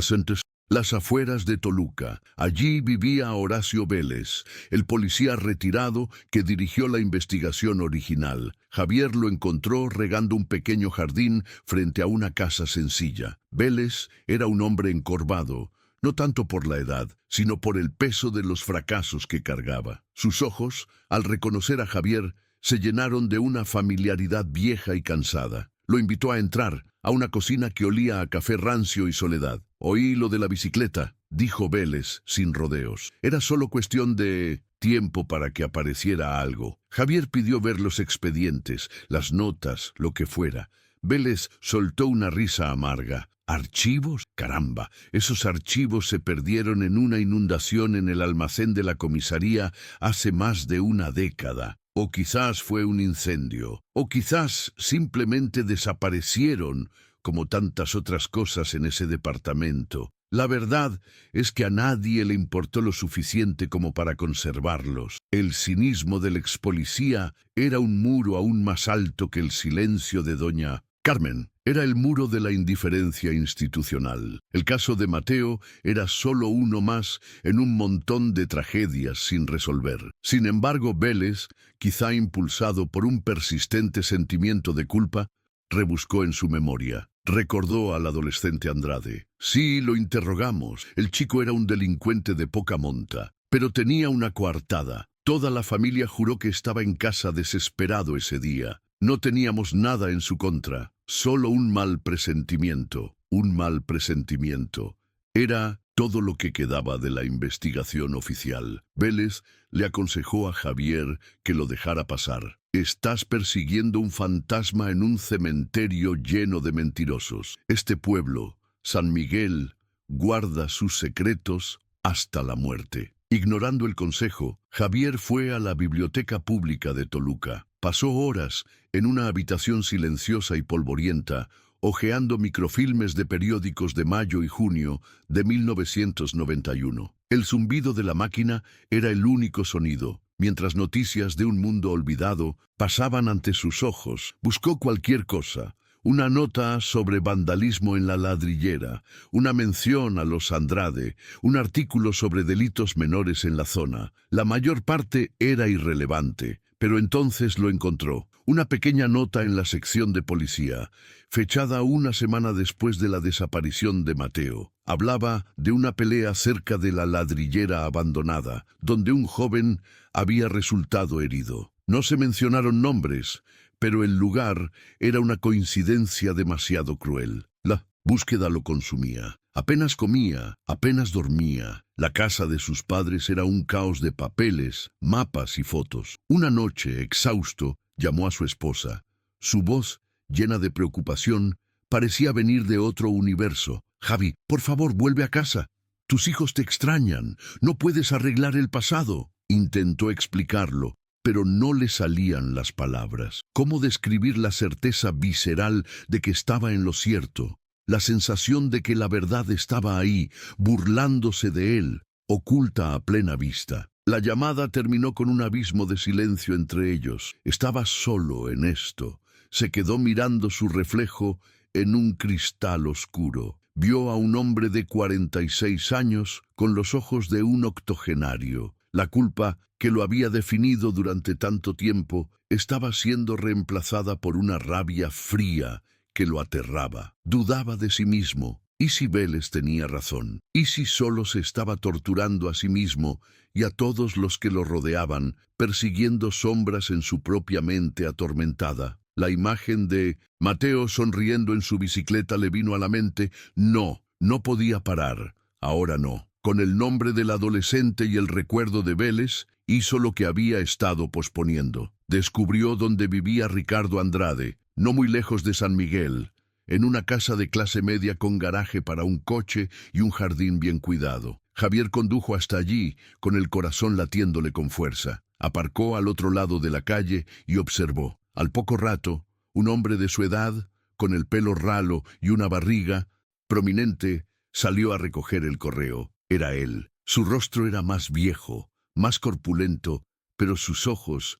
las afueras de Toluca. Allí vivía Horacio Vélez, el policía retirado que dirigió la investigación original. Javier lo encontró regando un pequeño jardín frente a una casa sencilla. Vélez era un hombre encorvado, no tanto por la edad, sino por el peso de los fracasos que cargaba. Sus ojos, al reconocer a Javier, se llenaron de una familiaridad vieja y cansada. Lo invitó a entrar, a una cocina que olía a café rancio y soledad. «Oí lo de la bicicleta», dijo Vélez, sin rodeos. Era solo cuestión de tiempo para que apareciera algo. Javier pidió ver los expedientes, las notas, lo que fuera. Vélez soltó una risa amarga. ¿Archivos? Caramba, esos archivos se perdieron en una inundación en el almacén de la comisaría hace más de una década. O quizás fue un incendio, o quizás simplemente desaparecieron, como tantas otras cosas en ese departamento. La verdad es que a nadie le importó lo suficiente como para conservarlos. El cinismo del expolicía era un muro aún más alto que el silencio de doña Carmen. Era el muro de la indiferencia institucional. El caso de Mateo era solo uno más en un montón de tragedias sin resolver. Sin embargo, Vélez, quizá impulsado por un persistente sentimiento de culpa, rebuscó en su memoria. Recordó al adolescente Andrade. Sí, lo interrogamos. El chico era un delincuente de poca monta, pero tenía una coartada. Toda la familia juró que estaba en casa desesperado ese día. No teníamos nada en su contra, solo un mal presentimiento. Un mal presentimiento. Era todo lo que quedaba de la investigación oficial. Vélez le aconsejó a Javier que lo dejara pasar. Estás persiguiendo un fantasma en un cementerio lleno de mentirosos. Este pueblo, San Miguel, guarda sus secretos hasta la muerte. Ignorando el consejo, Javier fue a la biblioteca pública de Toluca. Pasó horas en una habitación silenciosa y polvorienta, hojeando microfilmes de periódicos de mayo y junio de 1991. El zumbido de la máquina era el único sonido. Mientras noticias de un mundo olvidado pasaban ante sus ojos, buscó cualquier cosa. Una nota sobre vandalismo en la ladrillera, una mención a los Andrade, un artículo sobre delitos menores en la zona. La mayor parte era irrelevante, pero entonces lo encontró. Una pequeña nota en la sección de policía, fechada una semana después de la desaparición de Mateo. Hablaba de una pelea cerca de la ladrillera abandonada, donde un joven había resultado herido. No se mencionaron nombres, pero el lugar era una coincidencia demasiado cruel. La búsqueda lo consumía. Apenas comía, apenas dormía. La casa de sus padres era un caos de papeles, mapas y fotos. Una noche, exhausto, llamó a su esposa. Su voz, llena de preocupación, parecía venir de otro universo. «Javi, por favor, vuelve a casa. Tus hijos te extrañan. No puedes arreglar el pasado». Intentó explicarlo, pero no le salían las palabras. ¿Cómo describir la certeza visceral de que estaba en lo cierto? La sensación de que la verdad estaba ahí, burlándose de él, oculta a plena vista. La llamada terminó con un abismo de silencio entre ellos. Estaba solo en esto. Se quedó mirando su reflejo en un cristal oscuro. Vio a un hombre de 46 años con los ojos de un octogenario. La culpa que lo había definido durante tanto tiempo estaba siendo reemplazada por una rabia fría que lo aterraba. Dudaba de sí mismo. ¿Y si Vélez tenía razón? ¿Y si solo se estaba torturando a sí mismo y a todos los que lo rodeaban, persiguiendo sombras en su propia mente atormentada? La imagen de Mateo sonriendo en su bicicleta le vino a la mente. No, no podía parar. Ahora no. Con el nombre del adolescente y el recuerdo de Vélez, hizo lo que había estado posponiendo. Descubrió dónde vivía Ricardo Andrade, no muy lejos de San Miguel, en una casa de clase media con garaje para un coche y un jardín bien cuidado. Javier condujo hasta allí, con el corazón latiéndole con fuerza. Aparcó al otro lado de la calle y observó. Al poco rato, un hombre de su edad, con el pelo ralo y una barriga prominente, salió a recoger el correo. Era él. Su rostro era más viejo, más corpulento, pero sus ojos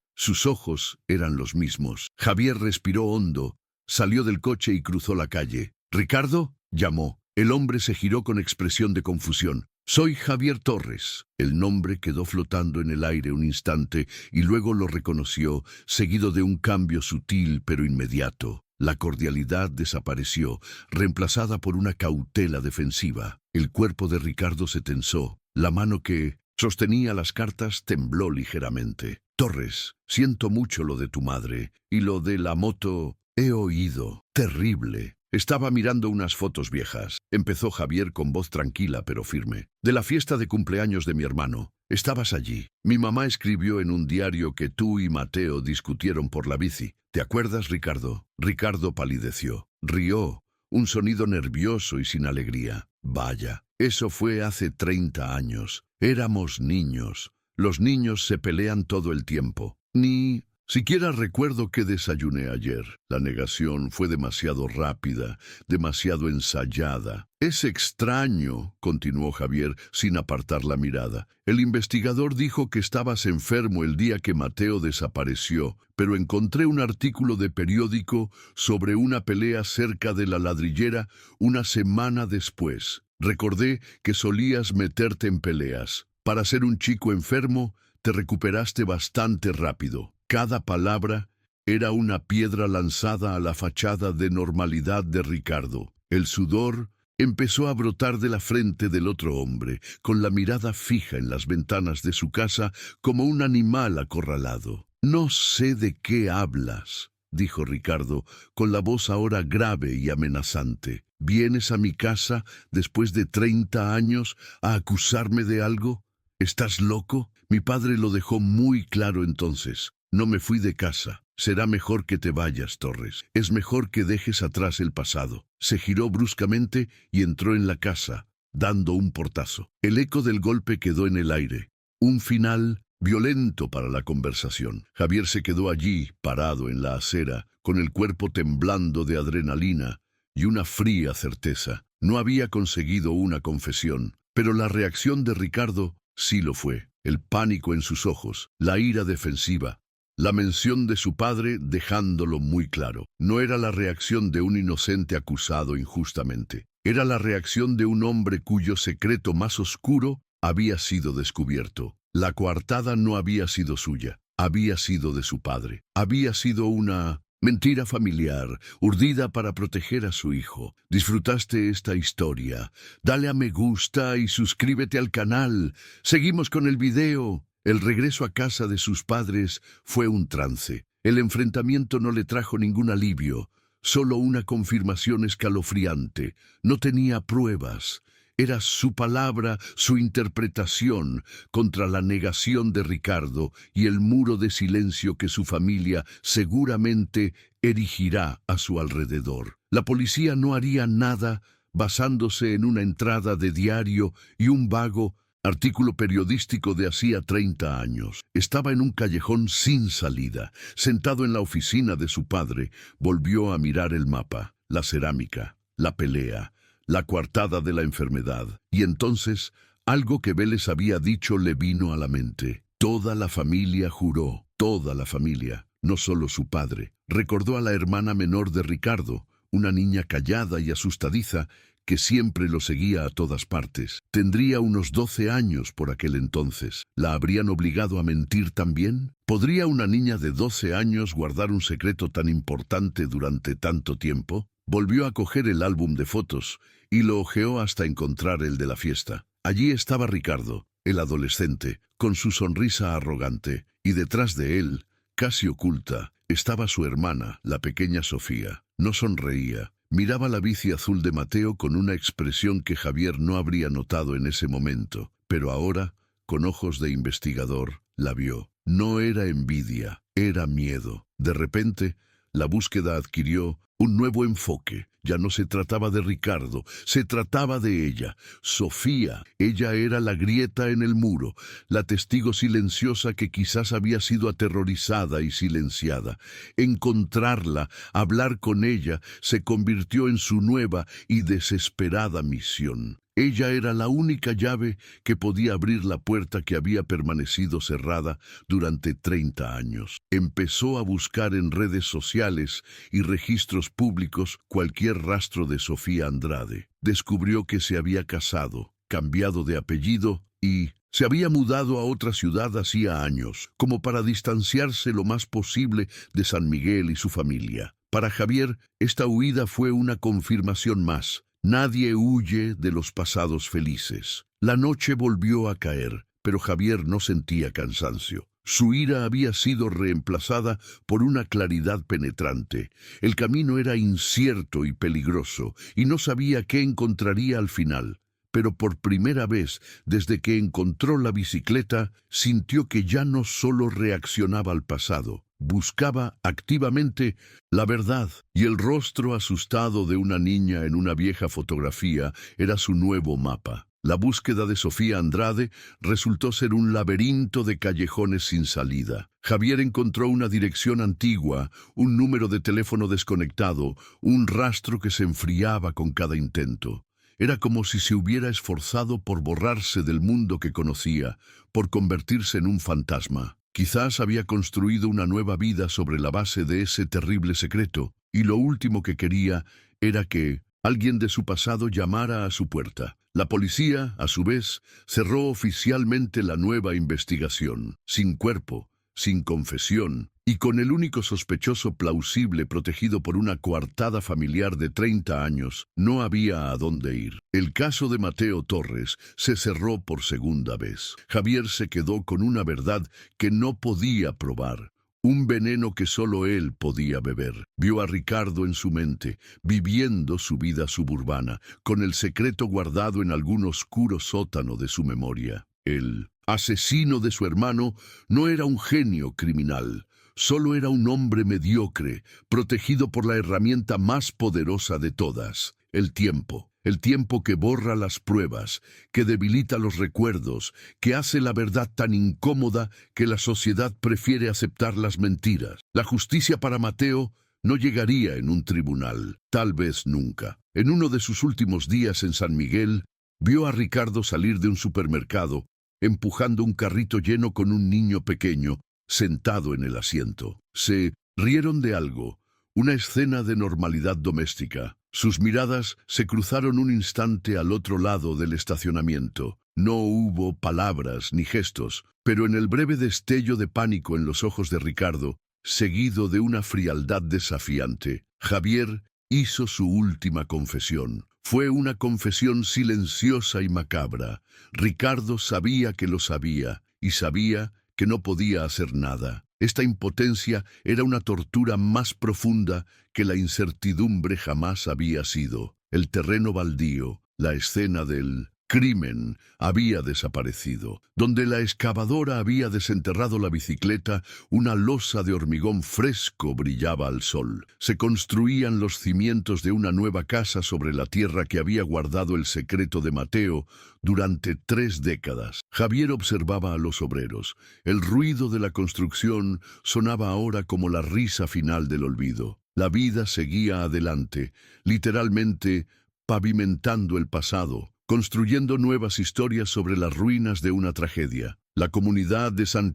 eran los mismos. Javier respiró hondo, salió del coche y cruzó la calle. «¿Ricardo?», llamó. El hombre se giró con expresión de confusión. «Soy Javier Torres». El nombre quedó flotando en el aire un instante y luego lo reconoció, seguido de un cambio sutil pero inmediato. La cordialidad desapareció, reemplazada por una cautela defensiva. El cuerpo de Ricardo se tensó. La mano que sostenía las cartas tembló ligeramente. «Torres, siento mucho lo de tu madre. Y lo de la moto, he oído. Terrible». Estaba mirando unas fotos viejas. Empezó Javier con voz tranquila pero firme. «De la fiesta de cumpleaños de mi hermano. Estabas allí. Mi mamá escribió en un diario que tú y Mateo discutieron por la bici. ¿Te acuerdas, Ricardo?» Ricardo palideció. Rió, un sonido nervioso y sin alegría. «Vaya, eso fue hace 30 años. Éramos niños. Los niños se pelean todo el tiempo. Ni siquiera recuerdo qué desayuné ayer». La negación fue demasiado rápida, demasiado ensayada. «Es extraño», continuó Javier sin apartar la mirada. «El investigador dijo que estabas enfermo el día que Mateo desapareció, pero encontré un artículo de periódico sobre una pelea cerca de la ladrillera una semana después. Recordé que solías meterte en peleas. Para ser un chico enfermo, te recuperaste bastante rápido». Cada palabra era una piedra lanzada a la fachada de normalidad de Ricardo. El sudor empezó a brotar de la frente del otro hombre, con la mirada fija en las ventanas de su casa como un animal acorralado. «No sé de qué hablas», dijo Ricardo, con la voz ahora grave y amenazante. «¿Vienes a mi casa después de 30 años a acusarme de algo? ¿Estás loco? Mi padre lo dejó muy claro entonces. No me fui de casa. Será mejor que te vayas, Torres. Es mejor que dejes atrás el pasado». Se giró bruscamente y entró en la casa, dando un portazo. El eco del golpe quedó en el aire. Un final violento para la conversación. Javier se quedó allí, parado en la acera, con el cuerpo temblando de adrenalina y una fría certeza. No había conseguido una confesión, pero la reacción de Ricardo sí lo fue. El pánico en sus ojos, la ira defensiva, la mención de su padre dejándolo muy claro. No era la reacción de un inocente acusado injustamente. Era la reacción de un hombre cuyo secreto más oscuro había sido descubierto. La coartada no había sido suya, había sido de su padre. Había sido una mentira familiar, urdida para proteger a su hijo. ¿Disfrutaste esta historia? Dale a me gusta y suscríbete al canal. Seguimos con el video. El regreso a casa de sus padres fue un trance. El enfrentamiento no le trajo ningún alivio, solo una confirmación escalofriante. No tenía pruebas. Era su palabra, su interpretación, contra la negación de Ricardo y el muro de silencio que su familia seguramente erigirá a su alrededor. La policía no haría nada basándose en una entrada de diario y un vago artículo periodístico de hacía 30 años. Estaba en un callejón sin salida. Sentado en la oficina de su padre, volvió a mirar el mapa, la cerámica, la pelea, la coartada de la enfermedad. Y entonces, algo que Vélez había dicho le vino a la mente. Toda la familia juró, toda la familia, no solo su padre. Recordó a la hermana menor de Ricardo, una niña callada y asustadiza, que siempre lo seguía a todas partes. Tendría unos 12 años por aquel entonces. ¿La habrían obligado a mentir también? ¿Podría una niña de 12 años guardar un secreto tan importante durante tanto tiempo? Volvió a coger el álbum de fotos y lo hojeó hasta encontrar el de la fiesta. Allí estaba Ricardo, el adolescente, con su sonrisa arrogante, y detrás de él, casi oculta, estaba su hermana, la pequeña Sofía. No sonreía. Miraba la bici azul de Mateo con una expresión que Javier no habría notado en ese momento, pero ahora, con ojos de investigador, la vio. No era envidia, era miedo. De repente, la búsqueda adquirió un nuevo enfoque. Ya no se trataba de Ricardo, se trataba de ella, Sofía. Ella era la grieta en el muro, la testigo silenciosa que quizás había sido aterrorizada y silenciada. Encontrarla, hablar con ella, se convirtió en su nueva y desesperada misión. Ella era la única llave que podía abrir la puerta que había permanecido cerrada durante 30 años. Empezó a buscar en redes sociales y registros públicos cualquier rastro de Sofía Andrade. Descubrió que se había casado, cambiado de apellido y se había mudado a otra ciudad hacía años, como para distanciarse lo más posible de San Miguel y su familia. Para Javier, esta huida fue una confirmación más. Nadie huye de los pasados felices. La noche volvió a caer, pero Javier no sentía cansancio. Su ira había sido reemplazada por una claridad penetrante. El camino era incierto y peligroso, y no sabía qué encontraría al final. Pero por primera vez, desde que encontró la bicicleta, sintió que ya no solo reaccionaba al pasado, buscaba activamente la verdad, y el rostro asustado de una niña en una vieja fotografía era su nuevo mapa. La búsqueda de Sofía Andrade resultó ser un laberinto de callejones sin salida. Javier encontró una dirección antigua, un número de teléfono desconectado, un rastro que se enfriaba con cada intento. Era como si se hubiera esforzado por borrarse del mundo que conocía, por convertirse en un fantasma. Quizás había construido una nueva vida sobre la base de ese terrible secreto, y lo último que quería era que alguien de su pasado llamara a su puerta. La policía, a su vez, cerró oficialmente la nueva investigación, sin cuerpo, sin confesión, y con el único sospechoso plausible protegido por una coartada familiar de 30 años, no había a dónde ir. El caso de Mateo Torres se cerró por segunda vez. Javier se quedó con una verdad que no podía probar, un veneno que solo él podía beber. Vio a Ricardo en su mente, viviendo su vida suburbana, con el secreto guardado en algún oscuro sótano de su memoria. El asesino de su hermano no era un genio criminal. Solo era un hombre mediocre, protegido por la herramienta más poderosa de todas, el tiempo. El tiempo que borra las pruebas, que debilita los recuerdos, que hace la verdad tan incómoda que la sociedad prefiere aceptar las mentiras. La justicia para Mateo no llegaría en un tribunal, tal vez nunca. En uno de sus últimos días en San Miguel, vio a Ricardo salir de un supermercado, empujando un carrito lleno con un niño pequeño, sentado en el asiento. Se rieron de algo, una escena de normalidad doméstica. Sus miradas se cruzaron un instante al otro lado del estacionamiento. No hubo palabras ni gestos, pero en el breve destello de pánico en los ojos de Ricardo, seguido de una frialdad desafiante, Javier hizo su última confesión. Fue una confesión silenciosa y macabra. Ricardo sabía que lo sabía, y sabía que no podía hacer nada. Esta impotencia era una tortura más profunda que la incertidumbre jamás había sido. El terreno baldío, la escena del crimen, había desaparecido. Donde la excavadora había desenterrado la bicicleta, una losa de hormigón fresco brillaba al sol. Se construían los cimientos de una nueva casa sobre la tierra que había guardado el secreto de Mateo durante 3 décadas. Javier observaba a los obreros. El ruido de la construcción sonaba ahora como la risa final del olvido. La vida seguía adelante, literalmente pavimentando el pasado, construyendo nuevas historias sobre las ruinas de una tragedia. La comunidad de San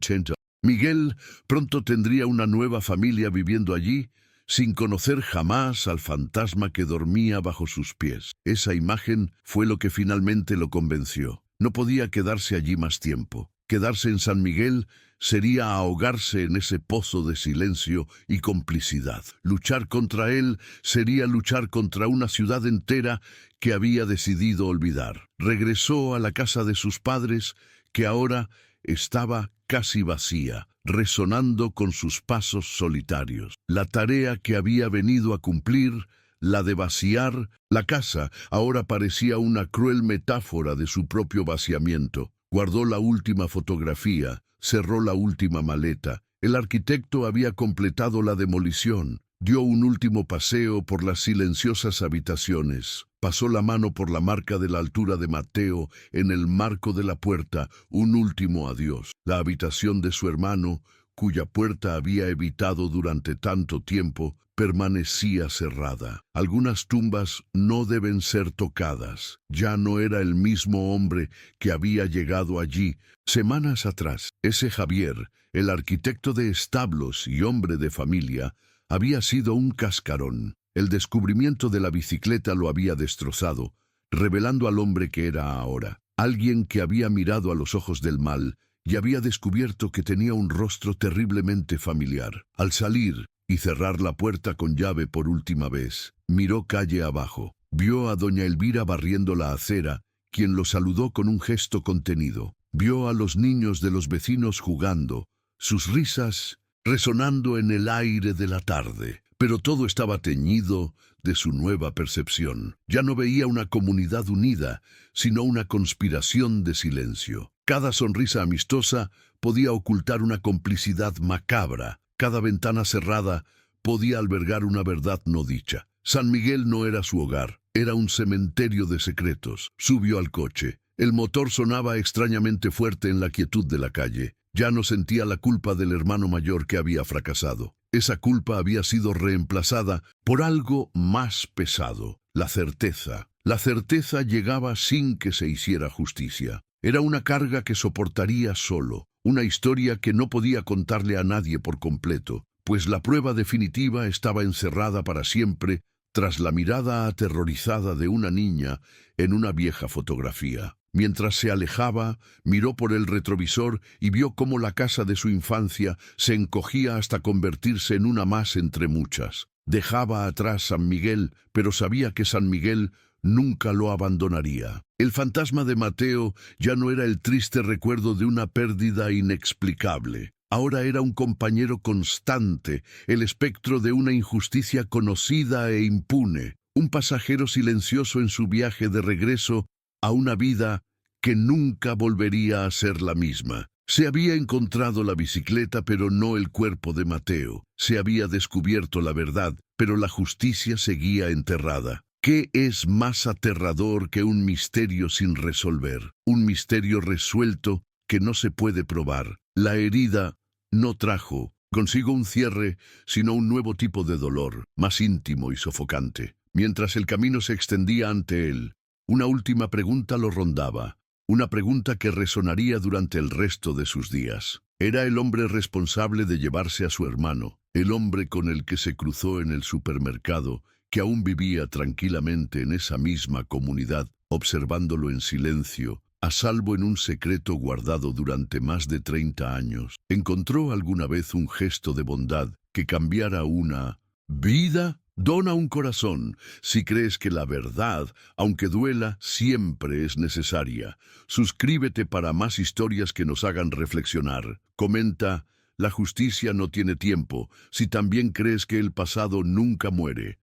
Miguel pronto tendría una nueva familia viviendo allí, sin conocer jamás al fantasma que dormía bajo sus pies. Esa imagen fue lo que finalmente lo convenció. No podía quedarse allí más tiempo. Quedarse en San Miguel sería ahogarse en ese pozo de silencio y complicidad. Luchar contra él sería luchar contra una ciudad entera que había decidido olvidar. Regresó a la casa de sus padres, que ahora estaba casi vacía, resonando con sus pasos solitarios. La tarea que había venido a cumplir, la de vaciar la casa, ahora parecía una cruel metáfora de su propio vaciamiento. Guardó la última fotografía, cerró la última maleta. El arquitecto había completado la demolición. Dio un último paseo por las silenciosas habitaciones. Pasó la mano por la marca de la altura de Mateo en el marco de la puerta, un último adiós. La habitación de su hermano, cuya puerta había evitado durante tanto tiempo, permanecía cerrada. Algunas tumbas no deben ser tocadas. Ya no era el mismo hombre que había llegado allí semanas atrás. Ese Javier, el arquitecto de establos y hombre de familia, había sido un cascarón. El descubrimiento de la bicicleta lo había destrozado, revelando al hombre que era ahora. Alguien que había mirado a los ojos del mal y había descubierto que tenía un rostro terriblemente familiar. Al salir y cerrar la puerta con llave por última vez, miró calle abajo. Vio a doña Elvira barriendo la acera, quien lo saludó con un gesto contenido. Vio a los niños de los vecinos jugando, sus risas resonando en el aire de la tarde. Pero todo estaba teñido de su nueva percepción. Ya no veía una comunidad unida, sino una conspiración de silencio. Cada sonrisa amistosa podía ocultar una complicidad macabra. Cada ventana cerrada podía albergar una verdad no dicha. San Miguel no era su hogar, era un cementerio de secretos. Subió al coche. El motor sonaba extrañamente fuerte en la quietud de la calle. Ya no sentía la culpa del hermano mayor que había fracasado. Esa culpa había sido reemplazada por algo más pesado, la certeza. La certeza llegaba sin que se hiciera justicia. Era una carga que soportaría solo, una historia que no podía contarle a nadie por completo, pues la prueba definitiva estaba encerrada para siempre tras la mirada aterrorizada de una niña en una vieja fotografía. Mientras se alejaba, miró por el retrovisor y vio cómo la casa de su infancia se encogía hasta convertirse en una más entre muchas. Dejaba atrás San Miguel, pero sabía que San Miguel nunca lo abandonaría. El fantasma de Mateo ya no era el triste recuerdo de una pérdida inexplicable. Ahora era un compañero constante, el espectro de una injusticia conocida e impune, un pasajero silencioso en su viaje de regreso a una vida que nunca volvería a ser la misma. Se había encontrado la bicicleta, pero no el cuerpo de Mateo. Se había descubierto la verdad, pero la justicia seguía enterrada. ¿Qué es más aterrador que un misterio sin resolver? Un misterio resuelto que no se puede probar. La herida no trajo consigo un cierre, sino un nuevo tipo de dolor, más íntimo y sofocante. Mientras el camino se extendía ante él, una última pregunta lo rondaba, una pregunta que resonaría durante el resto de sus días. Era el hombre responsable de llevarse a su hermano, el hombre con el que se cruzó en el supermercado, que aún vivía tranquilamente en esa misma comunidad, observándolo en silencio, a salvo en un secreto guardado durante más de 30 años. ¿Encontró alguna vez un gesto de bondad que cambiara una vida? Dona un corazón si crees que la verdad, aunque duela, siempre es necesaria. Suscríbete para más historias que nos hagan reflexionar. Comenta, la justicia no tiene tiempo, si también crees que el pasado nunca muere.